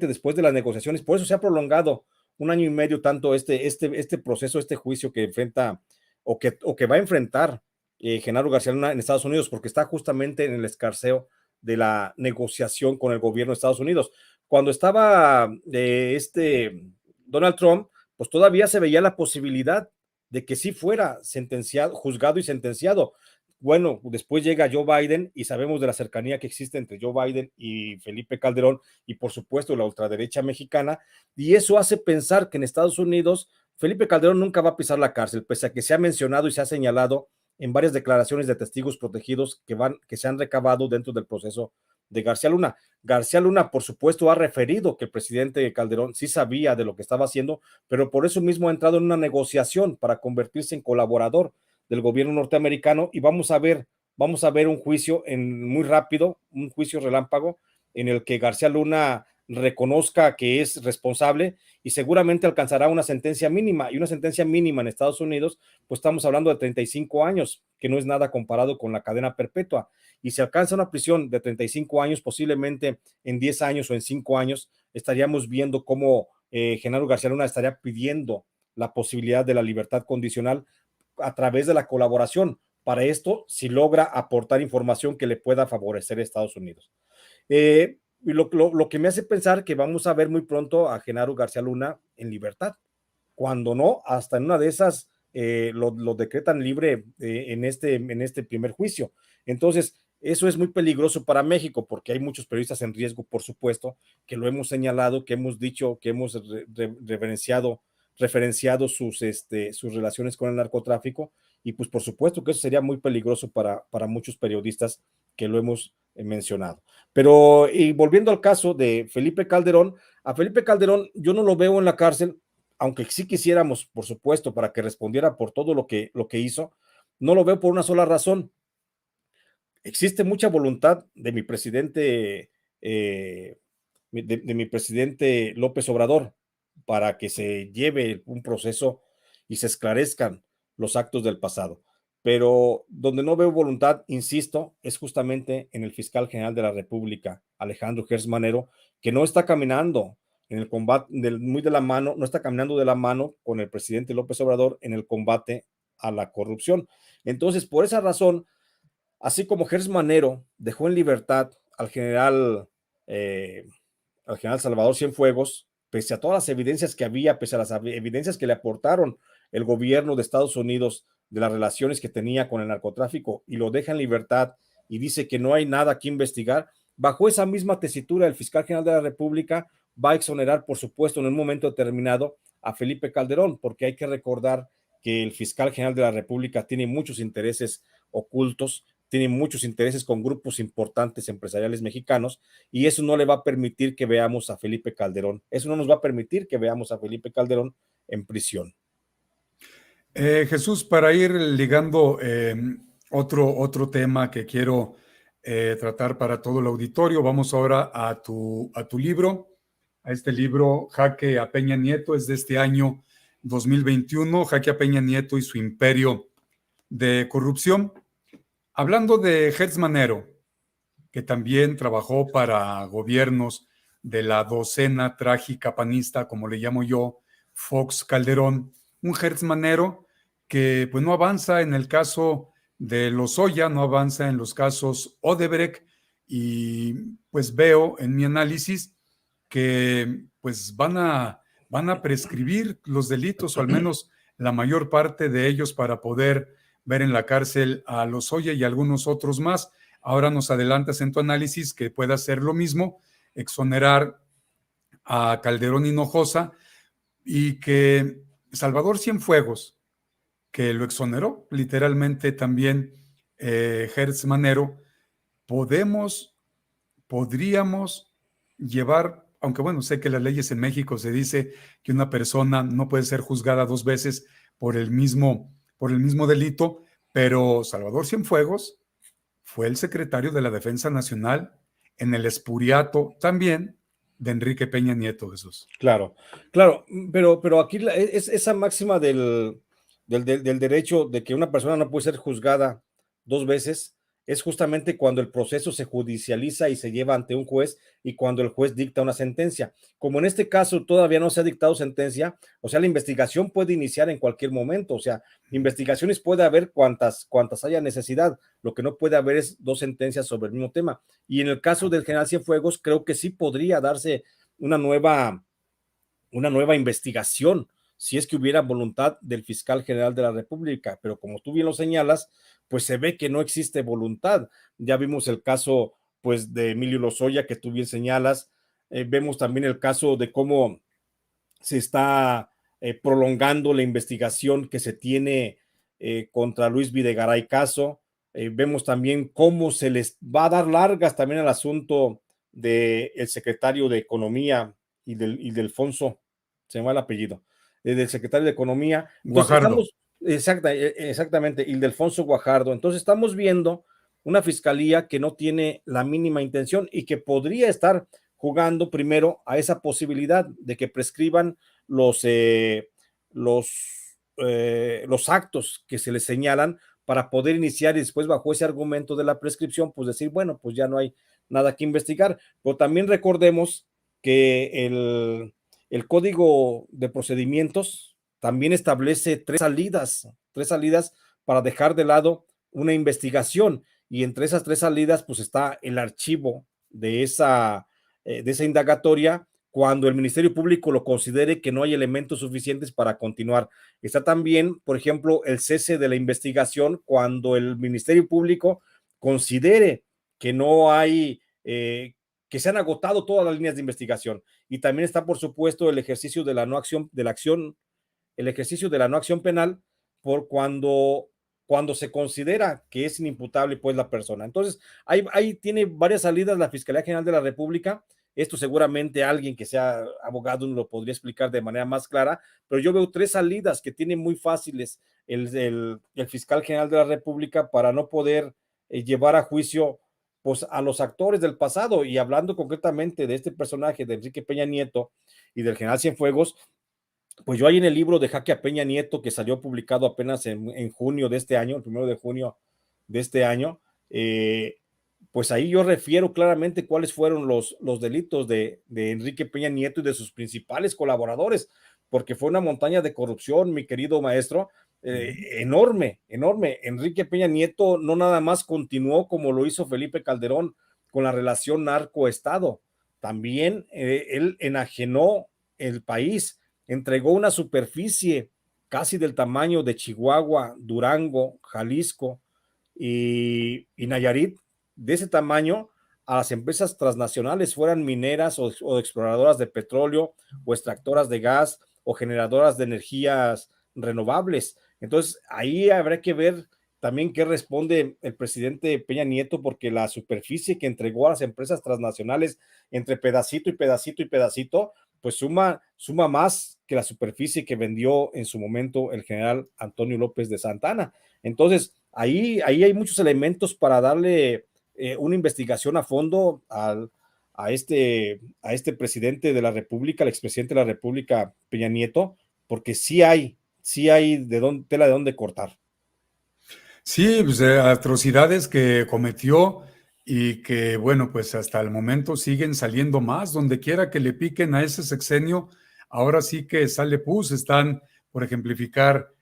[SPEAKER 2] después de las negociaciones, por eso se ha prolongado 1 año y medio tanto este proceso, este juicio que enfrenta o que va a enfrentar Genaro García Luna en Estados Unidos, porque está justamente en el escarceo de la negociación con el gobierno de Estados Unidos. Cuando estaba Donald Trump, pues todavía se veía la posibilidad de que sí fuera sentenciado, juzgado y sentenciado. Bueno, después llega Joe Biden y sabemos de la cercanía que existe entre Joe Biden y Felipe Calderón y por supuesto la ultraderecha mexicana, y eso hace pensar que en Estados Unidos Felipe Calderón nunca va a pisar la cárcel, pese a que se ha mencionado y se ha señalado en varias declaraciones de testigos protegidos que se han recabado dentro del proceso de García Luna. García Luna, por supuesto, ha referido que el presidente Calderón sí sabía de lo que estaba haciendo, pero por eso mismo ha entrado en una negociación para convertirse en colaborador del gobierno norteamericano, y vamos a ver un juicio muy rápido, un juicio relámpago en el que García Luna reconozca que es responsable y seguramente alcanzará una sentencia mínima, y una sentencia mínima en Estados Unidos, pues estamos hablando de 35 años, que no es nada comparado con la cadena perpetua, y si alcanza una prisión de 35 años, posiblemente en 10 años o en 5 años estaríamos viendo cómo Genaro García Luna estaría pidiendo la posibilidad de la libertad condicional a través de la colaboración. Para esto, si logra aportar información que le pueda favorecer a Estados Unidos. Lo que me hace pensar que vamos a ver muy pronto a Genaro García Luna en libertad. Cuando no, hasta en una de esas lo decretan libre en este primer juicio. Entonces, eso es muy peligroso para México, porque hay muchos periodistas en riesgo, por supuesto, que lo hemos señalado, que hemos dicho, que hemos referenciado sus relaciones con el narcotráfico, y pues por supuesto que eso sería muy peligroso para muchos periodistas que lo hemos mencionado. Pero, y volviendo al caso de Felipe Calderón, a Felipe Calderón yo no lo veo en la cárcel, aunque sí quisiéramos, por supuesto, para que respondiera por todo lo que hizo. No lo veo por una sola razón. Existe mucha voluntad de mi presidente, de mi presidente López Obrador, para que se lleve un proceso y se esclarezcan los actos del pasado. Pero donde no veo voluntad, insisto, es justamente en el fiscal general de la República, Alejandro Gertz Manero, que no está caminando en el combate muy de la mano, no está caminando de la mano con el presidente López Obrador en el combate a la corrupción. Entonces, por esa razón, así como Gertz Manero dejó en libertad al general Salvador Cienfuegos, pese a todas las evidencias que había, pese a las evidencias que le aportaron el gobierno de Estados Unidos de las relaciones que tenía con el narcotráfico, y lo deja en libertad y dice que no hay nada que investigar, bajo esa misma tesitura el fiscal general de la República va a exonerar, por supuesto, en un momento determinado a Felipe Calderón, porque hay que recordar que el fiscal general de la República tiene muchos intereses ocultos, tiene muchos intereses con grupos importantes empresariales mexicanos, y eso no le va a permitir que veamos a Felipe Calderón, eso no nos va a permitir que veamos a Felipe Calderón en prisión.
[SPEAKER 1] Jesús, para ir ligando otro tema que quiero tratar para todo el auditorio, vamos ahora a tu libro, a este libro, Jaque a Peña Nieto, es de este año 2021, Jaque a Peña Nieto y su imperio de corrupción. Hablando de Hertz Manero, que también trabajó para gobiernos de la docena trágica panista, como le llamo yo, Fox Calderón, un Hertz Manero que pues no avanza en el caso de Lozoya, no avanza en los casos Odebrecht, y pues veo en mi análisis que pues van a prescribir los delitos, o al menos la mayor parte de ellos, para poder ver en la cárcel a Lozoya y algunos otros más. Ahora nos adelantas en tu análisis que pueda hacer lo mismo, exonerar a Calderón Hinojosa, y que Salvador Cienfuegos, que lo exoneró literalmente también Hertz Manero, podríamos llevar, aunque bueno, sé que las leyes en México se dice que una persona no puede ser juzgada dos veces por el mismo delito, pero Salvador Cienfuegos fue el secretario de la Defensa Nacional en el espuriato también de Enrique Peña Nieto, Jesús.
[SPEAKER 2] Claro, pero aquí esa máxima del derecho de que una persona no puede ser juzgada dos veces es justamente cuando el proceso se judicializa y se lleva ante un juez, y cuando el juez dicta una sentencia. Como en este caso todavía no se ha dictado sentencia, o sea, la investigación puede iniciar en cualquier momento, o sea, investigaciones puede haber cuantas haya necesidad, lo que no puede haber es dos sentencias sobre el mismo tema. Y en el caso del general Cienfuegos, creo que sí podría darse una nueva investigación, si es que hubiera voluntad del fiscal general de la República, pero como tú bien lo señalas, pues se ve que no existe voluntad. Ya vimos el caso, pues, de Emilio Lozoya, que tú bien señalas. Vemos también el caso de cómo se está prolongando la investigación que se tiene contra Luis Videgaray Caso. Vemos también cómo se les va a dar largas también al asunto del secretario de Economía y del Alfonso, se llama el apellido, del secretario de Economía. Entonces
[SPEAKER 1] Guajardo.
[SPEAKER 2] exactamente, Ildefonso Guajardo. Entonces estamos viendo una fiscalía que no tiene la mínima intención y que podría estar jugando primero a esa posibilidad de que prescriban los actos que se les señalan, para poder iniciar, y después bajo ese argumento de la prescripción, pues decir, bueno, pues ya no hay nada que investigar. Pero también recordemos que el Código de Procedimientos también establece tres salidas para dejar de lado una investigación, y entre esas tres salidas pues está el archivo de esa indagatoria cuando el Ministerio Público lo considere que no hay elementos suficientes para continuar. Está también, por ejemplo, el cese de la investigación cuando el Ministerio Público considere que no hay, que se han agotado todas las líneas de investigación. Y también está, por supuesto, el ejercicio de la no acción, el ejercicio de la no acción penal por cuando se considera que es inimputable pues la persona. Entonces, ahí tiene varias salidas la Fiscalía General de la República. Esto seguramente alguien que sea abogado no lo podría explicar de manera más clara, pero yo veo tres salidas que tiene muy fáciles el fiscal general de la República para no poder llevar a juicio pues a los actores del pasado. Y hablando concretamente de este personaje de Enrique Peña Nieto y del general Cienfuegos, pues yo ahí en el libro de Jaque a Peña Nieto, que salió publicado apenas en junio de este año, el 1 de junio de este año, pues ahí yo refiero claramente cuáles fueron los delitos de Enrique Peña Nieto y de sus principales colaboradores, porque fue una montaña de corrupción, mi querido maestro, enorme. Enrique Peña Nieto no nada más continuó como lo hizo Felipe Calderón con la relación narco-estado, también él enajenó el país, entregó una superficie casi del tamaño de Chihuahua, Durango, Jalisco y Nayarit, de ese tamaño, a las empresas transnacionales, fueran mineras o exploradoras de petróleo o extractoras de gas o generadoras de energías renovables. Entonces, ahí habrá que ver también qué responde el presidente Peña Nieto, porque la superficie que entregó a las empresas transnacionales entre pedacito y pedacito y pedacito, pues suma más que la superficie que vendió en su momento el general Antonio López de Santana. Entonces, ahí hay muchos elementos para darle una investigación a fondo a este presidente de la República, al expresidente de la República, Peña Nieto, porque sí hay tela de dónde cortar.
[SPEAKER 1] Sí, pues, atrocidades que cometió y que, bueno, pues hasta el momento siguen saliendo más, donde quiera que le piquen a ese sexenio, ahora sí que sale pus, están, por ejemplificar,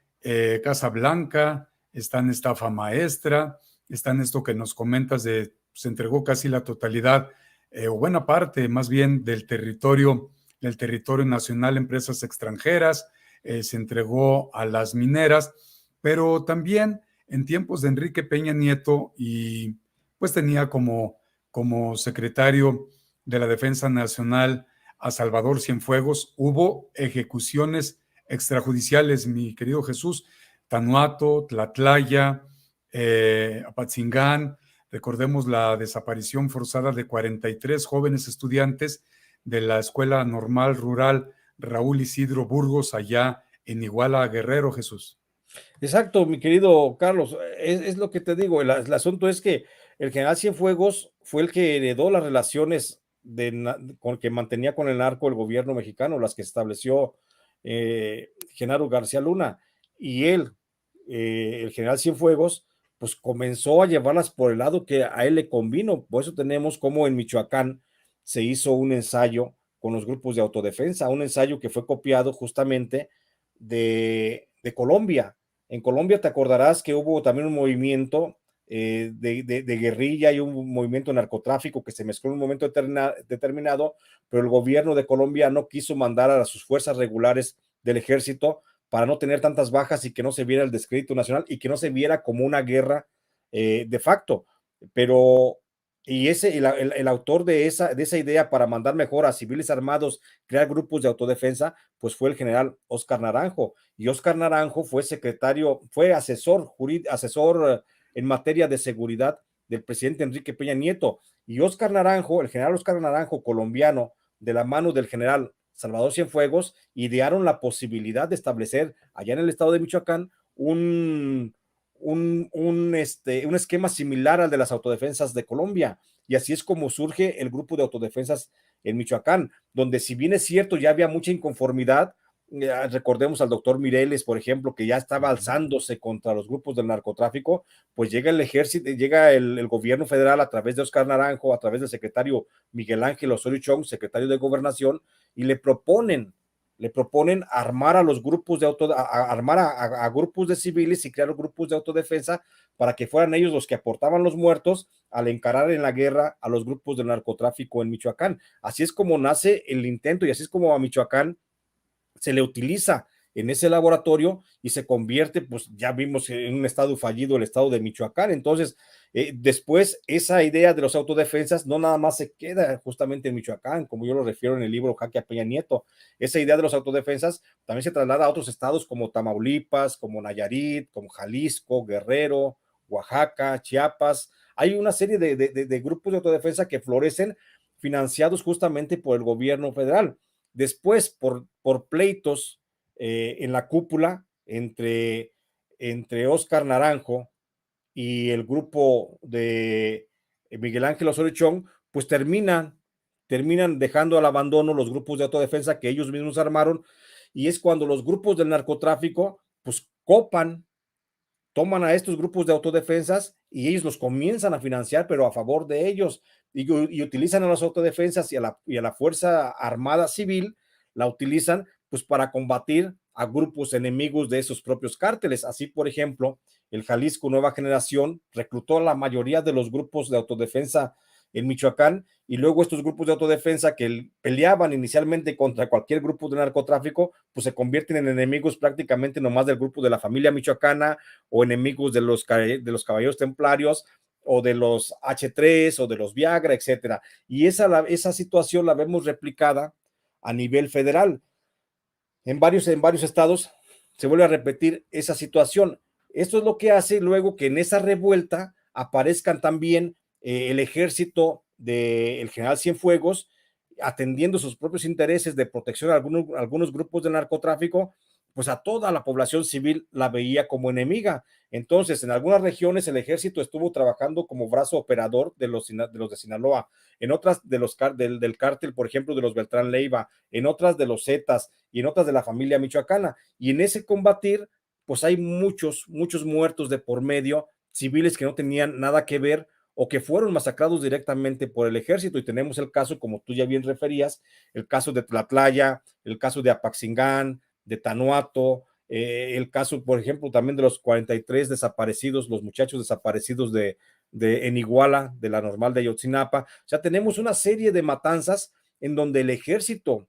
[SPEAKER 1] Casa Blanca, están estafa maestra, están esto que nos comentas de, se entregó casi la totalidad, o buena parte más bien del territorio nacional a empresas extranjeras, se entregó a las mineras, pero también en tiempos de Enrique Peña Nieto y pues tenía como secretario de la Defensa Nacional a Salvador Cienfuegos, hubo ejecuciones extrajudiciales, mi querido Jesús, Tanuato, Tlatlaya, Apatzingán, recordemos la desaparición forzada de 43 jóvenes estudiantes de la Escuela Normal Rural Raúl Isidro Burgos, allá en Iguala, Guerrero, Jesús.
[SPEAKER 2] Exacto, mi querido Carlos, es lo que te digo, el asunto es que el general Cienfuegos fue el que heredó las relaciones que mantenía con el narco el gobierno mexicano, las que estableció Genaro García Luna, y él, el general Cienfuegos, pues comenzó a llevarlas por el lado que a él le convino. Por eso tenemos como en Michoacán se hizo un ensayo con los grupos de autodefensa, un ensayo que fue copiado justamente de Colombia. En Colombia te acordarás que hubo también un movimiento de guerrilla y un movimiento de narcotráfico que se mezcló en un momento determinado, pero el gobierno de Colombia no quiso mandar a sus fuerzas regulares del ejército para no tener tantas bajas y que no se viera el descrédito nacional y que no se viera como una guerra de facto. Pero, y el autor de esa idea para mandar mejor a civiles armados, crear grupos de autodefensa, pues fue el general Oscar Naranjo. Y Oscar Naranjo fue fue asesor en materia de seguridad del presidente Enrique Peña Nieto. Y Oscar Naranjo, el general Oscar Naranjo, colombiano, de la mano del general Salvador Cienfuegos, idearon la posibilidad de establecer allá en el estado de Michoacán un esquema similar al de las autodefensas de Colombia. Y así es como surge el grupo de autodefensas en Michoacán, donde si bien es cierto, ya había mucha inconformidad. Recordemos al doctor Mireles, por ejemplo, que ya estaba alzándose contra los grupos del narcotráfico, pues llega el ejército, llega el gobierno federal a través de Oscar Naranjo, a través del secretario Miguel Ángel Osorio Chong, secretario de Gobernación, y le proponen armar a los grupos armar a grupos de civiles y crear grupos de autodefensa para que fueran ellos los que aportaban los muertos al encarar en la guerra a los grupos del narcotráfico en Michoacán. Así es como nace el intento y así es como a Michoacán se le utiliza en ese laboratorio y se convierte, pues ya vimos en un estado fallido el estado de Michoacán. Entonces, después esa idea de los autodefensas no nada más se queda justamente en Michoacán, como yo lo refiero en el libro Jaque a Peña Nieto. Esa idea de los autodefensas también se traslada a otros estados como Tamaulipas, como Nayarit, como Jalisco, Guerrero, Oaxaca, Chiapas. Hay una serie de grupos de autodefensa que florecen financiados justamente por el gobierno federal. Después, por pleitos en la cúpula entre Oscar Naranjo y el grupo de Miguel Ángel Osorio Chong, pues terminan dejando al abandono los grupos de autodefensa que ellos mismos armaron, y es cuando los grupos del narcotráfico pues toman a estos grupos de autodefensas y ellos los comienzan a financiar, pero a favor de ellos, y utilizan a las autodefensas y a la Fuerza Armada Civil, la utilizan pues para combatir a grupos enemigos de esos propios cárteles. Así, por ejemplo, el Jalisco Nueva Generación reclutó a la mayoría de los grupos de autodefensa en Michoacán, y luego estos grupos de autodefensa que peleaban inicialmente contra cualquier grupo de narcotráfico, pues se convierten en enemigos prácticamente nomás del grupo de la familia michoacana, o enemigos de los caballeros templarios, o de los H3, o de los Viagra, etcétera. Y esa situación la vemos replicada a nivel federal. En varios estados se vuelve a repetir esa situación. Esto es lo que hace luego que en esa revuelta aparezcan también el ejército del general Cienfuegos, atendiendo sus propios intereses de protección a algunos grupos de narcotráfico, pues a toda la población civil la veía como enemiga. Entonces, en algunas regiones el ejército estuvo trabajando como brazo operador de los de Sinaloa, en otras del cártel, por ejemplo, de los Beltrán Leiva, en otras de los Zetas y en otras de la familia michoacana. Y en ese combatir, pues hay muchos muertos de por medio, civiles que no tenían nada que ver o que fueron masacrados directamente por el ejército. Y tenemos el caso, como tú ya bien referías, el caso de Tlatlaya, el caso de Apaxingán, de Tanuato, el caso, por ejemplo, también de los 43 desaparecidos, los muchachos desaparecidos en Iguala, de la normal de Ayotzinapa. O sea, tenemos una serie de matanzas en donde el ejército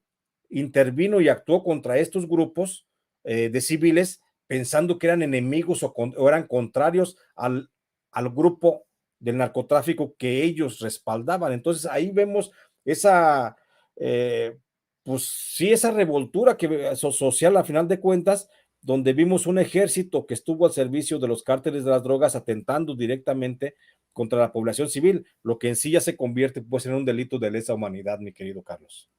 [SPEAKER 2] intervino y actuó contra estos grupos de civiles, pensando que eran enemigos o eran contrarios al grupo del narcotráfico que ellos respaldaban. Entonces ahí vemos esa, pues sí, esa revoltura social a final de cuentas, donde vimos un ejército que estuvo al servicio de los cárteles de las drogas atentando directamente contra la población civil, lo que en sí ya se convierte pues en un delito de lesa humanidad, mi querido Carlos.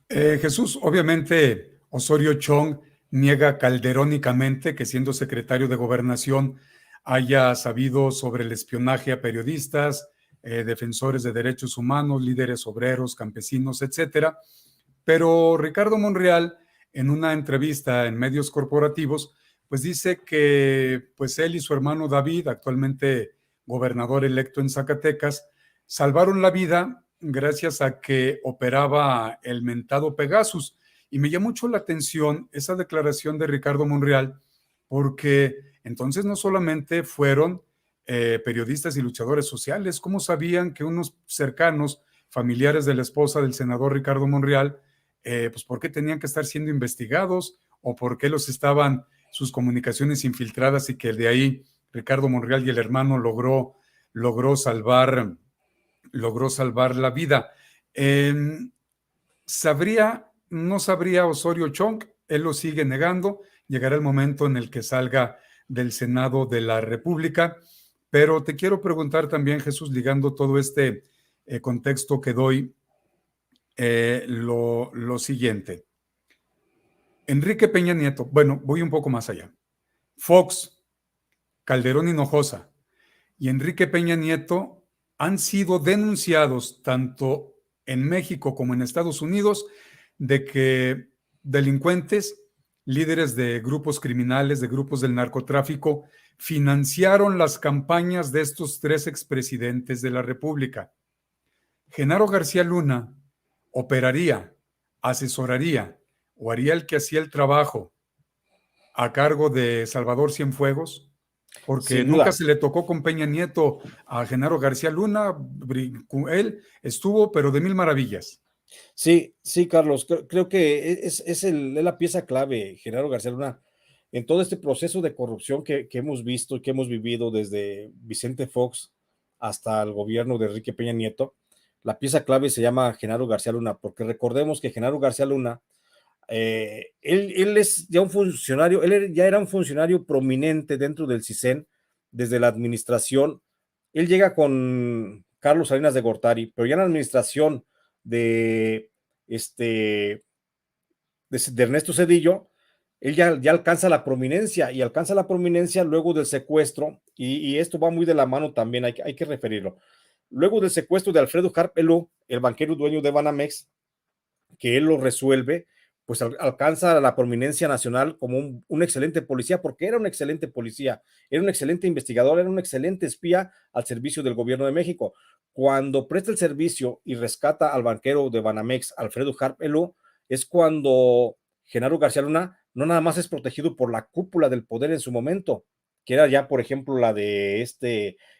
[SPEAKER 1] Jesús, obviamente Osorio Chong niega calderónicamente que siendo secretario de Gobernación haya sabido sobre el espionaje a periodistas, defensores de derechos humanos, líderes obreros, campesinos, etcétera. Pero Ricardo Monreal, en una entrevista en medios corporativos, pues dice que pues él y su hermano David, actualmente gobernador electo en Zacatecas, salvaron la vida gracias a que operaba el mentado Pegasus. Y me llamó mucho la atención esa declaración de Ricardo Monreal, porque entonces no solamente fueron periodistas y luchadores sociales, ¿cómo sabían que unos cercanos, familiares de la esposa del senador Ricardo Monreal, pues por qué tenían que estar siendo investigados o por qué los estaban sus comunicaciones infiltradas y que de ahí Ricardo Monreal y el hermano logró salvar la vida? No sabría Osorio Chong, él lo sigue negando, llegará el momento en el que salga del Senado de la República, pero te quiero preguntar también, Jesús, ligando todo este contexto que doy, lo siguiente. Enrique Peña Nieto, bueno, voy un poco más allá. Fox, Calderón Hinojosa y Enrique Peña Nieto han sido denunciados tanto en México como en Estados Unidos de que delincuentes, líderes de grupos criminales, de grupos del narcotráfico, financiaron las campañas de estos tres expresidentes de la República. Genaro García Luna operaría, asesoraría o haría el que hacía el trabajo a cargo de Salvador Cienfuegos, porque
[SPEAKER 2] Sin
[SPEAKER 1] nunca
[SPEAKER 2] duda.
[SPEAKER 1] se le tocó con Peña Nieto a Genaro García Luna, él estuvo, pero de mil maravillas.
[SPEAKER 2] Sí, sí, Carlos, creo que es la pieza clave, Genaro García Luna, en todo este proceso de corrupción que hemos visto y que hemos vivido desde Vicente Fox hasta el gobierno de Enrique Peña Nieto. La pieza clave se llama Genaro García Luna, porque recordemos que Genaro García Luna, él es ya un funcionario, ya era un funcionario prominente dentro del CISEN desde la administración. Él llega con Carlos Salinas de Gortari, pero ya en la administración de, de Ernesto Zedillo, él ya alcanza la prominencia y alcanza la prominencia luego del secuestro, y esto va muy de la mano también, hay que referirlo. Luego del secuestro de Alfredo Harp Elú, el banquero dueño de Banamex, que él lo resuelve, pues alcanza la prominencia nacional como un excelente policía, porque era un excelente policía, era un excelente investigador, era un excelente espía al servicio del gobierno de México. Cuando presta el servicio y rescata al banquero de Banamex, Alfredo Harp Elú, es cuando Genaro García Luna no nada más es protegido por la cúpula del poder en su momento, que era ya, por ejemplo, la de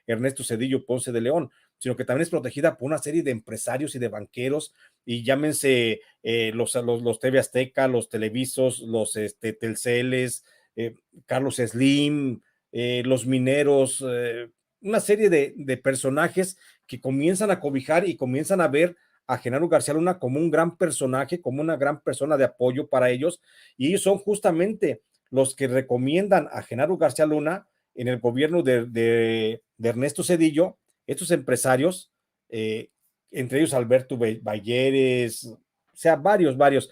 [SPEAKER 2] Ernesto Zedillo Ponce de León, sino que también es protegida por una serie de empresarios y de banqueros, y llámense los TV Azteca, los Televisos, los Telceles, Carlos Slim, los mineros, una serie de personajes que comienzan a cobijar y comienzan a ver a Genaro García Luna como un gran personaje, como una gran persona de apoyo para ellos, y ellos son justamente los que recomiendan a Genaro García Luna en el gobierno de Ernesto Zedillo, estos empresarios, entre ellos Alberto Balleres, o sea, varios.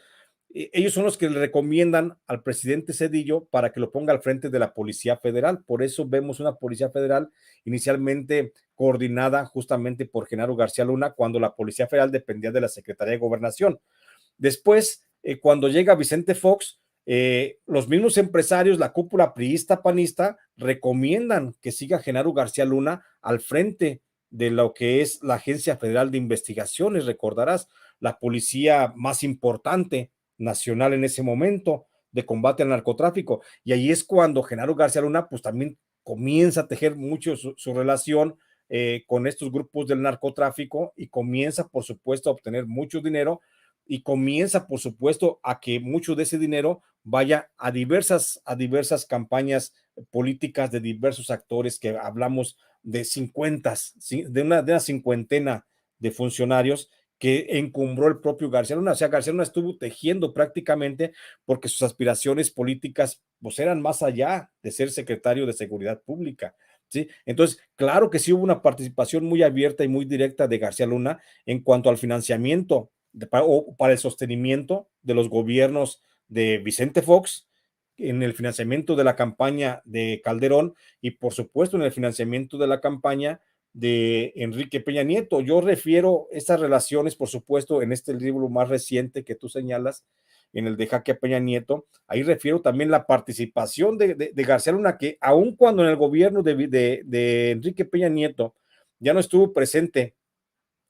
[SPEAKER 2] Ellos son los que le recomiendan al presidente Zedillo para que lo ponga al frente de la Policía Federal. Por eso vemos una Policía Federal inicialmente coordinada justamente por Genaro García Luna, cuando la Policía Federal dependía de la Secretaría de Gobernación. Después, cuando llega Vicente Fox, los mismos empresarios, la cúpula priista panista, recomiendan que siga Genaro García Luna al frente de lo que es la Agencia Federal de Investigaciones. Recordarás, la policía más importante nacional en ese momento de combate al narcotráfico. Y ahí es cuando Genaro García Luna pues también comienza a tejer mucho su relación con estos grupos del narcotráfico, y comienza, por supuesto, a obtener mucho dinero, y comienza, por supuesto, a que mucho de ese dinero vaya a diversas campañas políticas de diversos actores, que hablamos de 50, de una cincuentena de funcionarios que encumbró el propio García Luna. O sea, García Luna estuvo tejiendo prácticamente, porque sus aspiraciones políticas pues eran más allá de ser secretario de Seguridad Pública, ¿sí? Entonces, claro que sí hubo una participación muy abierta y muy directa de García Luna en cuanto al financiamiento o para el sostenimiento de los gobiernos de Vicente Fox, en el financiamiento de la campaña de Calderón, y por supuesto en el financiamiento de la campaña de Enrique Peña Nieto. Yo refiero estas relaciones, por supuesto, en este libro más reciente que tú señalas, en el de Jaque a Peña Nieto. Ahí refiero también la participación de García Luna, que aun cuando en el gobierno de Enrique Peña Nieto ya no estuvo presente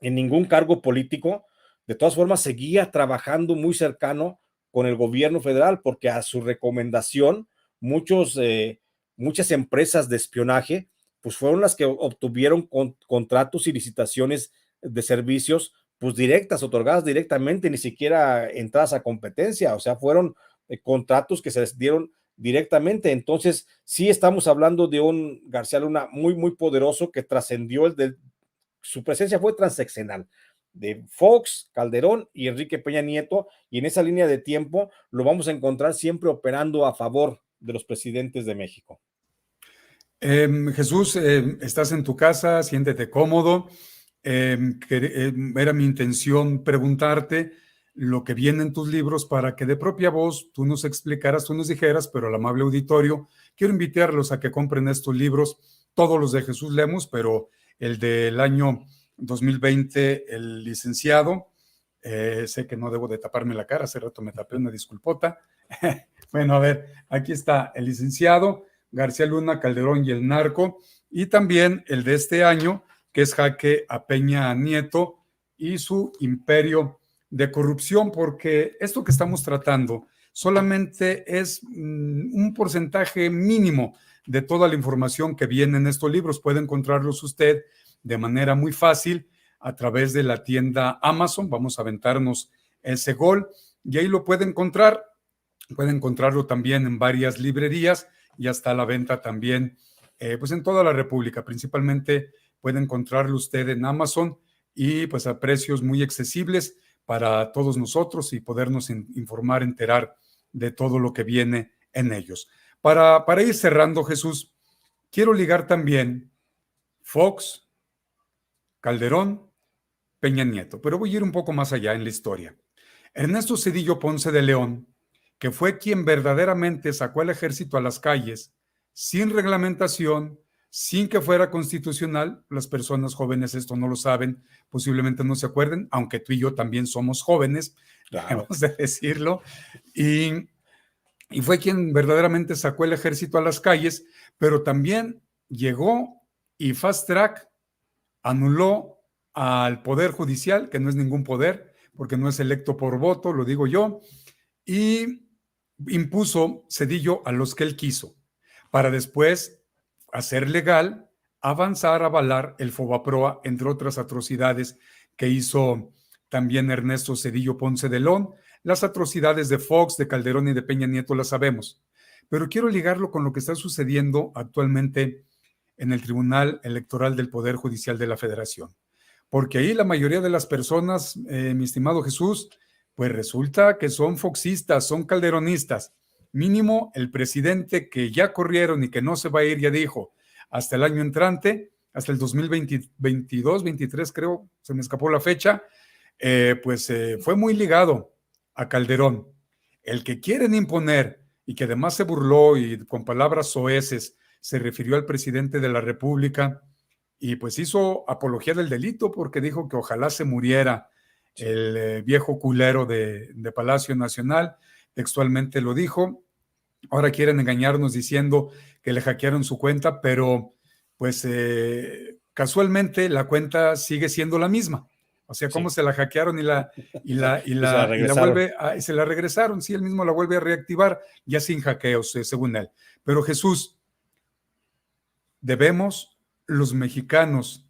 [SPEAKER 2] en ningún cargo político, de todas formas seguía trabajando muy cercano con el gobierno federal, porque a su recomendación muchas empresas de espionaje pues fueron las que obtuvieron contratos y licitaciones de servicios pues directas, otorgadas directamente, ni siquiera entradas a competencia. O sea, fueron contratos que se les dieron directamente. Entonces sí estamos hablando de un García Luna muy poderoso, que trascendió su presencia fue transeccional, de Fox, Calderón y Enrique Peña Nieto, y en esa línea de tiempo lo vamos a encontrar siempre operando a favor de los presidentes de México.
[SPEAKER 1] Jesús, estás en tu casa, siéntete cómodo. Era mi intención preguntarte lo que viene en tus libros, para que de propia voz tú nos explicaras, tú nos dijeras, pero al amable auditorio, quiero invitarlos a que compren estos libros, todos los de Jesús Lemus, pero el del año 2020, el licenciado, sé que no debo de taparme la cara, hace rato me tapé, una disculpota. Bueno, a ver, aquí está el licenciado García Luna, Calderón y el narco, y también el de este año, que es Jaque a Peña Nieto y su imperio de corrupción, porque esto que estamos tratando solamente es un porcentaje mínimo de toda la información que viene en estos libros. Puede encontrarlos usted de manera muy fácil a través de la tienda Amazon. Vamos a aventarnos ese gol y ahí lo puede encontrar. Puede encontrarlo también en varias librerías, y hasta a la venta también pues en toda la República. Principalmente puede encontrarlo usted en Amazon, y pues a precios muy accesibles para todos nosotros, y podernos informar, enterar de todo lo que viene en ellos. Para ir cerrando, Jesús, quiero ligar también Fox, Calderón, Peña Nieto, pero voy a ir un poco más allá en la historia. Ernesto Zedillo Ponce de León, que fue quien verdaderamente sacó al ejército a las calles sin reglamentación, sin que fuera constitucional. Las personas jóvenes esto no lo saben, posiblemente no se acuerden, aunque tú y yo también somos jóvenes,
[SPEAKER 2] Claro.
[SPEAKER 1] debemos de decirlo, y fue quien verdaderamente sacó el ejército a las calles, pero también llegó y fast track anuló al Poder Judicial, que no es ningún poder, porque no es electo por voto, lo digo yo, y impuso Zedillo a los que él quiso, para después hacer legal, avanzar, avalar el Fobaproa, entre otras atrocidades que hizo también Ernesto Zedillo Ponce de León. Las atrocidades de Fox, de Calderón y de Peña Nieto las sabemos, pero quiero ligarlo con lo que está sucediendo actualmente en el Tribunal Electoral del Poder Judicial de la Federación, porque ahí la mayoría de las personas, mi estimado Jesús, pues resulta que son foxistas, son calderonistas. mínimo el presidente que ya corrieron y que no se va a ir, ya dijo, hasta el año entrante, hasta el 2022, 23 creo, se me escapó la fecha, fue muy ligado a Calderón. El que quieren imponer y que además se burló y con palabras soeces se refirió al presidente de la República y pues hizo apología del delito porque dijo que ojalá se muriera el viejo culero de Palacio Nacional, textualmente lo dijo. Ahora quieren engañarnos diciendo que le hackearon su cuenta, pero pues casualmente la cuenta sigue siendo la misma. O sea, cómo se la hackearon y se la regresaron, sí, él mismo la vuelve a reactivar, ya sin hackeos, según él. Pero Jesús, debemos los mexicanos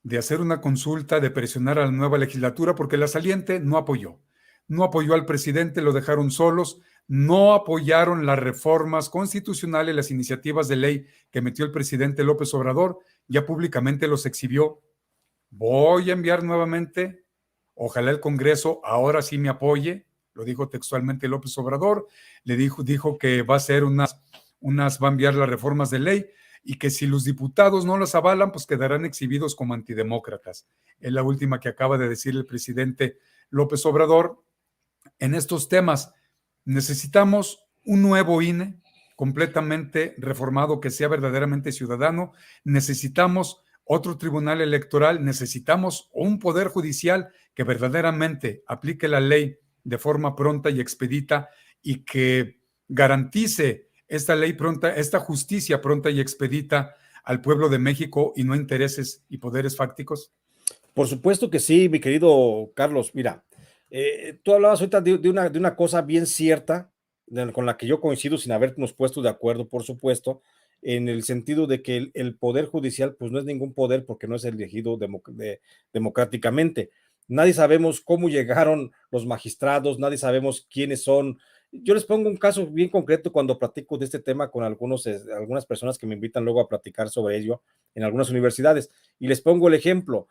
[SPEAKER 1] de hacer una consulta, de presionar a la nueva legislatura, porque la saliente no apoyó al presidente, lo dejaron solos, no apoyaron las reformas constitucionales, las iniciativas de ley que metió el presidente López Obrador, ya públicamente los exhibió. Voy a enviar nuevamente, ojalá el Congreso ahora sí me apoye, lo dijo textualmente López Obrador, dijo que va a hacer va a enviar las reformas de ley y que si los diputados no las avalan, pues quedarán exhibidos como antidemócratas. Es la última que acaba de decir el presidente López Obrador. En estos temas necesitamos un nuevo INE completamente reformado que sea verdaderamente ciudadano, necesitamos otro tribunal electoral, necesitamos un poder judicial que verdaderamente aplique la ley de forma pronta y expedita y que garantice esta ley pronta, esta justicia pronta y expedita al pueblo de México y no intereses y poderes fácticos?
[SPEAKER 2] Por supuesto que sí, mi querido Carlos. Mira, tú hablabas ahorita de una cosa bien cierta, con la que yo coincido sin habernos puesto de acuerdo, por supuesto, en el sentido de que el poder judicial pues no es ningún poder porque no es elegido democráticamente. Nadie sabemos cómo llegaron los magistrados, nadie sabemos quiénes son. Yo les pongo un caso bien concreto cuando platico de este tema con algunas personas que me invitan luego a platicar sobre ello en algunas universidades, y les pongo el ejemplo.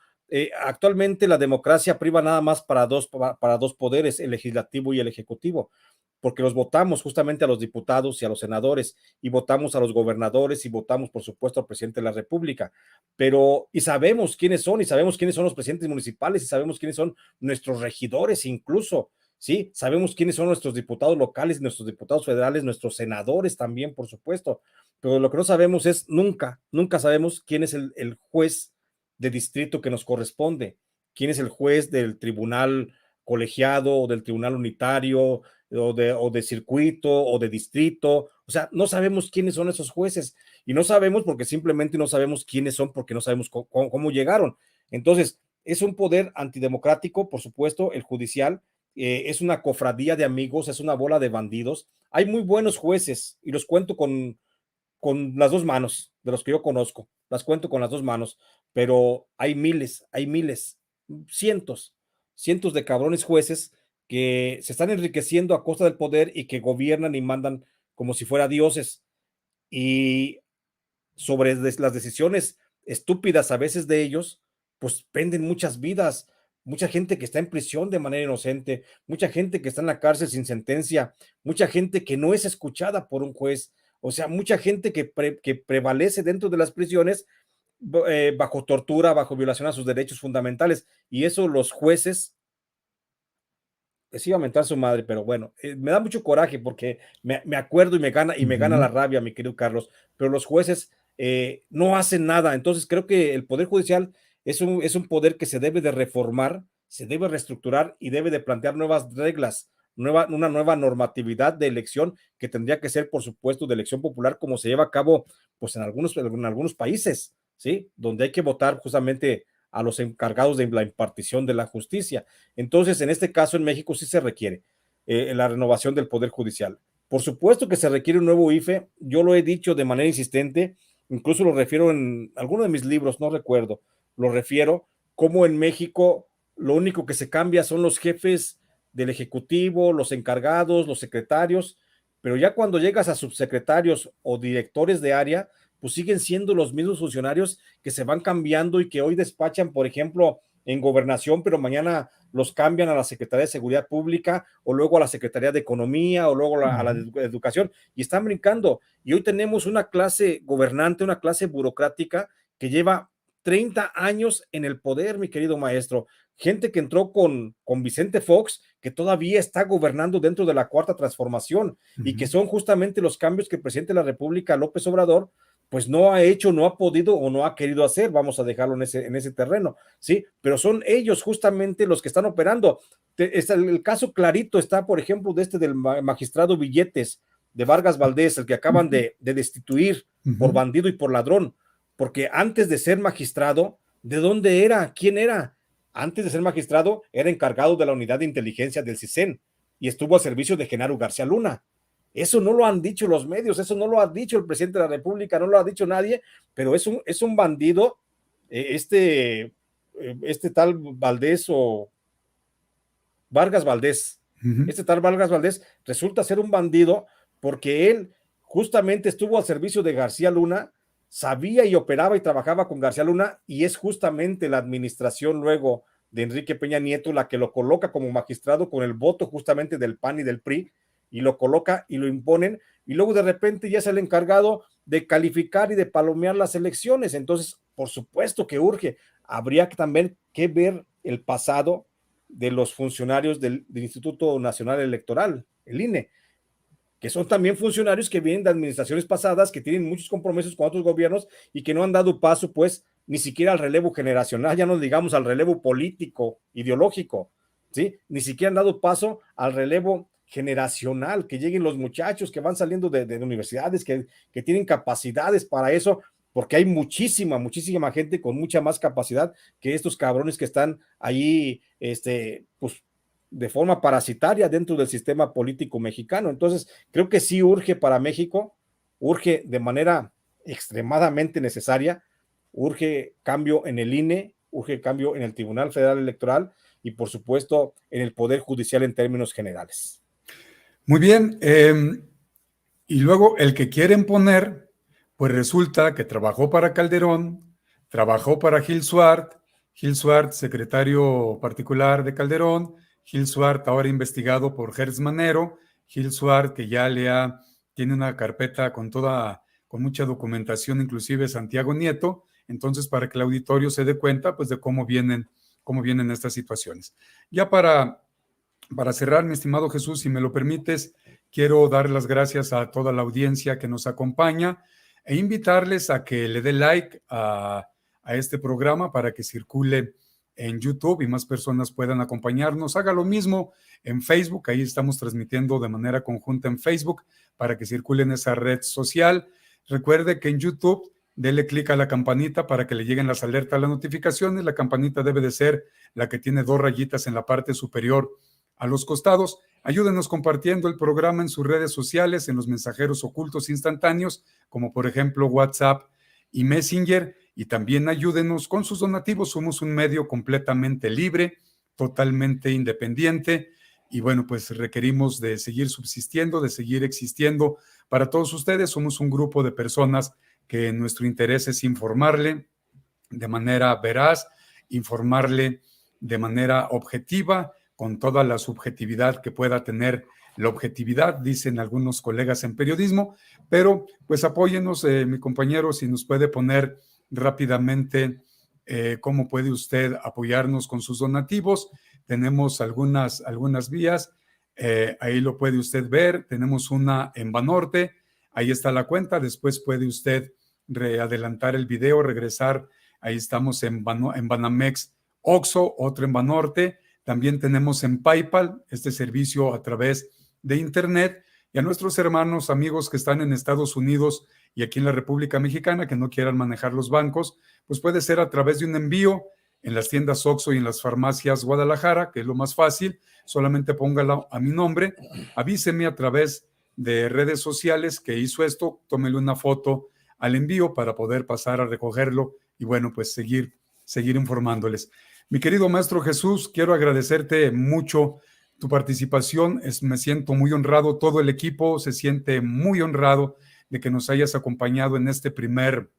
[SPEAKER 2] Actualmente la democracia priva nada más para dos poderes, el legislativo y el ejecutivo, porque los votamos justamente a los diputados y a los senadores, y votamos a los gobernadores, y votamos, por supuesto, al presidente de la República, y sabemos quiénes son, los presidentes municipales, y sabemos quiénes son nuestros regidores incluso, ¿sí? Sabemos quiénes son nuestros diputados locales, nuestros diputados federales, nuestros senadores también, por supuesto, pero lo que no sabemos es nunca sabemos quién es el juez de distrito que nos corresponde, quién es el juez del tribunal colegiado o del tribunal unitario o de circuito o de distrito. O sea, no sabemos quiénes son esos jueces, y no sabemos porque simplemente no sabemos quiénes son, porque no sabemos cómo llegaron. Entonces, es un poder antidemocrático, por supuesto, el judicial. Es una cofradía de amigos, es una bola de bandidos. Hay muy buenos jueces y los cuento con las dos manos, de los que yo conozco, las cuento con las dos manos, pero hay miles, cientos, cientos de cabrones jueces que se están enriqueciendo a costa del poder y que gobiernan y mandan como si fuera dioses. Y sobre las decisiones estúpidas a veces de ellos, pues penden muchas vidas, mucha gente que está en prisión de manera inocente, mucha gente que está en la cárcel sin sentencia, mucha gente que no es escuchada por un juez, o sea, mucha gente que prevalece dentro de las prisiones bajo tortura, bajo violación a sus derechos fundamentales, y eso los jueces, les iba a mentar su madre, pero bueno, me da mucho coraje porque me acuerdo y me gana la rabia, mi querido Carlos, pero los jueces no hacen nada. Entonces creo que el Poder Judicial es un poder que se debe de reformar, se debe reestructurar y debe de plantear nuevas reglas, una nueva normatividad de elección que tendría que ser, por supuesto, de elección popular, como se lleva a cabo pues en algunos países, ¿sí? Donde hay que votar justamente a los encargados de la impartición de la justicia. Entonces, en este caso, en México sí se requiere la renovación del Poder Judicial. Por supuesto que se requiere un nuevo IFE, yo lo he dicho de manera insistente, incluso lo refiero en alguno de mis libros, no recuerdo, lo refiero, como en México lo único que se cambia son los jefes del Ejecutivo, los encargados, los secretarios, pero ya cuando llegas a subsecretarios o directores de área, pues siguen siendo los mismos funcionarios que se van cambiando y que hoy despachan, por ejemplo, en gobernación, pero mañana los cambian a la Secretaría de Seguridad Pública o luego a la Secretaría de Economía o luego a la de Educación y están brincando. Y hoy tenemos una clase gobernante, una clase burocrática que lleva 30 años en el poder, mi querido maestro. Gente que entró con Vicente Fox, que todavía está gobernando dentro de la Cuarta Transformación y que son justamente los cambios que el presidente de la República, López Obrador, pues no ha hecho, no ha podido o no ha querido hacer, vamos a dejarlo en ese terreno, ¿sí? Pero son ellos justamente los que están operando. El caso clarito está, por ejemplo, del magistrado Billetes, de Vargas Valdés, el que acaban de destituir por bandido y por ladrón, porque antes de ser magistrado, ¿de dónde era? ¿Quién era? Antes de ser magistrado, era encargado de la unidad de inteligencia del CISEN y estuvo al servicio de Genaro García Luna. Eso no lo han dicho los medios, eso no lo ha dicho el presidente de la República, no lo ha dicho nadie, pero es un bandido, este tal Valdés o Vargas Valdés, este tal Vargas Valdés resulta ser un bandido porque él justamente estuvo al servicio de García Luna, sabía y operaba y trabajaba con García Luna y es justamente la administración luego de Enrique Peña Nieto la que lo coloca como magistrado con el voto justamente del PAN y del PRI y lo coloca y lo imponen y luego de repente ya es el encargado de calificar y de palomear las elecciones. Entonces, por supuesto que urge, habría que también que ver el pasado de los funcionarios del Instituto Nacional Electoral, el INE, que son también funcionarios que vienen de administraciones pasadas, que tienen muchos compromisos con otros gobiernos y que no han dado paso, pues, ni siquiera al relevo generacional, ya no digamos al relevo político, ideológico, ¿sí? Ni siquiera han dado paso al relevo generacional, que lleguen los muchachos que van saliendo de universidades, que tienen capacidades para eso, porque hay muchísima gente con mucha más capacidad que estos cabrones que están ahí, pues, de forma parasitaria dentro del sistema político mexicano. Entonces, creo que sí urge para México, urge de manera extremadamente necesaria, urge cambio en el INE, urge cambio en el Tribunal Federal Electoral y, por supuesto, en el Poder Judicial en términos generales.
[SPEAKER 1] Muy bien, y luego el que quieren poner, pues resulta que trabajó para Calderón, trabajó para Gil Swart, secretario particular de Calderón, Gil Swart ahora investigado por Gertz Manero, Gil Swart que ya tiene una carpeta con mucha documentación, inclusive Santiago Nieto, entonces para que el auditorio se dé cuenta pues de cómo vienen estas situaciones. Ya para cerrar, mi estimado Jesús, si me lo permites, quiero dar las gracias a toda la audiencia que nos acompaña e invitarles a que le dé like a este programa para que circule en YouTube y más personas puedan acompañarnos. Haga lo mismo en Facebook, ahí estamos transmitiendo de manera conjunta en Facebook para que circule en esa red social. Recuerde que en YouTube dele clic a la campanita para que le lleguen las alertas, las notificaciones. La campanita debe de ser la que tiene 2 rayitas en la parte superior a los costados. Ayúdenos compartiendo el programa en sus redes sociales, en los mensajeros ocultos instantáneos, como por ejemplo WhatsApp y Messenger, y también ayúdenos con sus donativos. Somos un medio completamente libre, totalmente independiente, y bueno, pues requerimos de seguir subsistiendo, de seguir existiendo para todos ustedes. Somos un grupo de personas que nuestro interés es informarle de manera veraz, informarle de manera objetiva, con toda la subjetividad que pueda tener la objetividad, dicen algunos colegas en periodismo, pero pues apóyenos, mi compañero, si nos puede poner rápidamente cómo puede usted apoyarnos con sus donativos. Tenemos algunas vías, ahí lo puede usted ver. Tenemos una en Banorte, ahí está la cuenta. Después puede usted adelantar el video, regresar, ahí estamos en Banamex Oxxo, otro en Banorte. También tenemos en PayPal este servicio a través de Internet, y a nuestros hermanos, amigos que están en Estados Unidos y aquí en la República Mexicana, que no quieran manejar los bancos, pues puede ser a través de un envío en las tiendas Oxxo y en las farmacias Guadalajara, que es lo más fácil. Solamente póngalo a mi nombre, avíseme a través de redes sociales que hizo esto, tómele una foto al envío para poder pasar a recogerlo y bueno, pues seguir informándoles. Mi querido maestro Jesús, quiero agradecerte mucho tu participación. Me siento muy honrado, todo el equipo se siente muy honrado de que nos hayas acompañado en este primer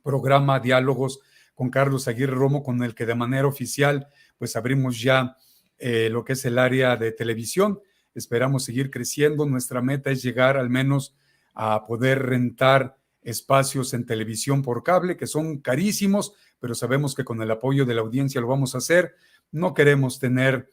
[SPEAKER 1] programa Diálogos con Carlos Aguirre Romo, con el que de manera oficial pues abrimos ya lo que es el área de televisión. Esperamos seguir creciendo. Nuestra meta es llegar al menos a poder rentar espacios en televisión por cable, que son carísimos, pero sabemos que con el apoyo de la audiencia lo vamos a hacer. No queremos tener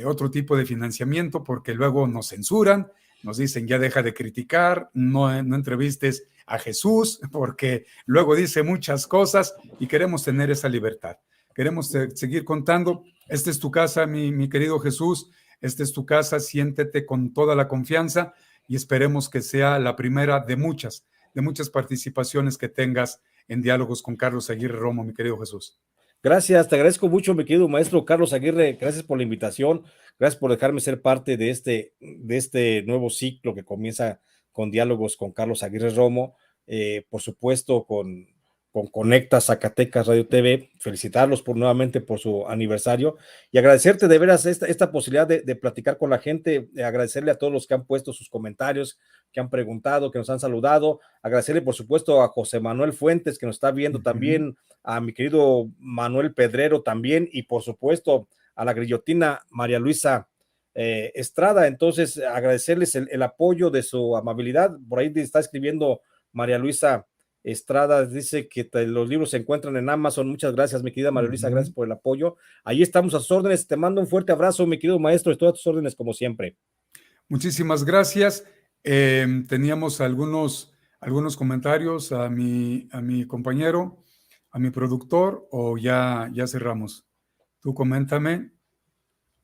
[SPEAKER 1] otro tipo de financiamiento porque luego nos censuran, nos dicen ya deja de criticar, no entrevistes a Jesús porque luego dice muchas cosas y queremos tener esa libertad. Queremos seguir contando. Esta es tu casa, mi querido Jesús, esta es tu casa, siéntete con toda la confianza y esperemos que sea la primera de muchas participaciones que tengas en Diálogos con Carlos Aguirre Romo, mi querido Jesús.
[SPEAKER 2] Gracias, te agradezco mucho, mi querido maestro Carlos Aguirre, gracias por la invitación, gracias por dejarme ser parte de este nuevo ciclo que comienza con Diálogos con Carlos Aguirre Romo, por supuesto con Conecta Zacatecas Radio TV, felicitarlos nuevamente por su aniversario y agradecerte de veras esta posibilidad de platicar con la gente, agradecerle a todos los que han puesto sus comentarios, que han preguntado, que nos han saludado, agradecerle por supuesto a José Manuel Fuentes que nos está viendo también, a mi querido Manuel Pedrero también y por supuesto a la grillotina María Luisa Estrada. Entonces agradecerles el apoyo de su amabilidad. Por ahí está escribiendo María Luisa Estrada, dice que los libros se encuentran en Amazon. Muchas gracias, mi querida María Luisa, gracias por el apoyo. Ahí estamos a sus órdenes. Te mando un fuerte abrazo, mi querido maestro, estoy a tus órdenes como siempre.
[SPEAKER 1] Muchísimas gracias. Teníamos algunos comentarios a mi compañero, a mi productor, o ya cerramos. Tú coméntame.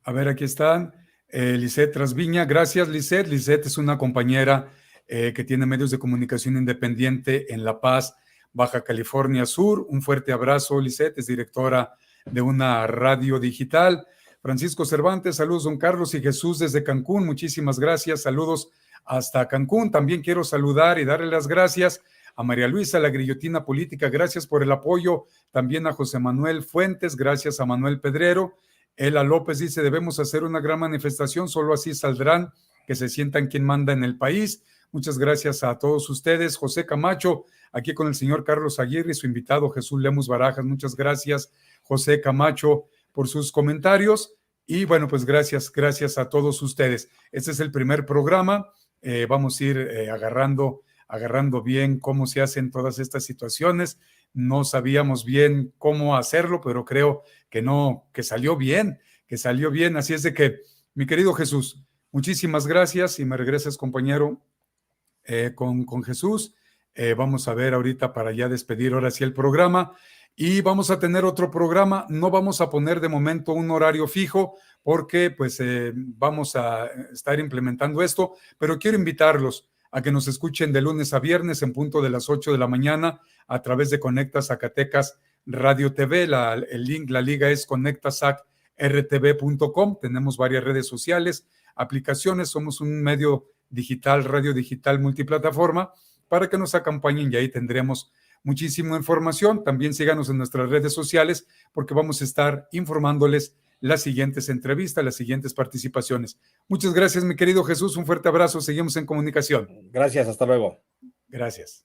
[SPEAKER 1] A ver, aquí están. Lisette Trasviña, gracias Lisette. Lisette es una compañera que tiene medios de comunicación independiente en La Paz, Baja California Sur. Un fuerte abrazo, Lisette, es directora de una radio digital. Francisco Cervantes, saludos don Carlos y Jesús desde Cancún, muchísimas gracias, saludos hasta Cancún. También quiero saludar y darle las gracias a María Luisa, la grillotina política, gracias por el apoyo, también a José Manuel Fuentes, gracias a Manuel Pedrero. Ela López dice, debemos hacer una gran manifestación, solo así saldrán, que se sientan quien manda en el país. Muchas gracias a todos ustedes. José Camacho, aquí con el señor Carlos Aguirre y su invitado Jesús Lemus Barajas. Muchas gracias, José Camacho, por sus comentarios. Y bueno, pues gracias a todos ustedes. Este es el primer programa. Vamos a ir agarrando bien cómo se hacen todas estas situaciones. No sabíamos bien cómo hacerlo, pero creo que salió bien, Así es de que, mi querido Jesús, muchísimas gracias y me regresas, compañero, con Jesús. Vamos a ver ahorita para ya despedir ahora sí el programa y vamos a tener otro programa. No vamos a poner de momento un horario fijo porque pues vamos a estar implementando esto, pero quiero invitarlos a que nos escuchen de lunes a viernes en punto de las 8 de la mañana a través de Conecta Zacatecas Radio TV. El link, la liga es conectazac.rtv.com. Tenemos varias redes sociales, aplicaciones, somos un medio digital, radio digital multiplataforma, para que nos acompañen y ahí tendremos muchísima información. También síganos en nuestras redes sociales porque vamos a estar informándoles las siguientes entrevistas, las siguientes participaciones. Muchas gracias, mi querido Jesús, un fuerte abrazo, seguimos en comunicación.
[SPEAKER 2] Gracias, hasta luego.
[SPEAKER 1] Gracias.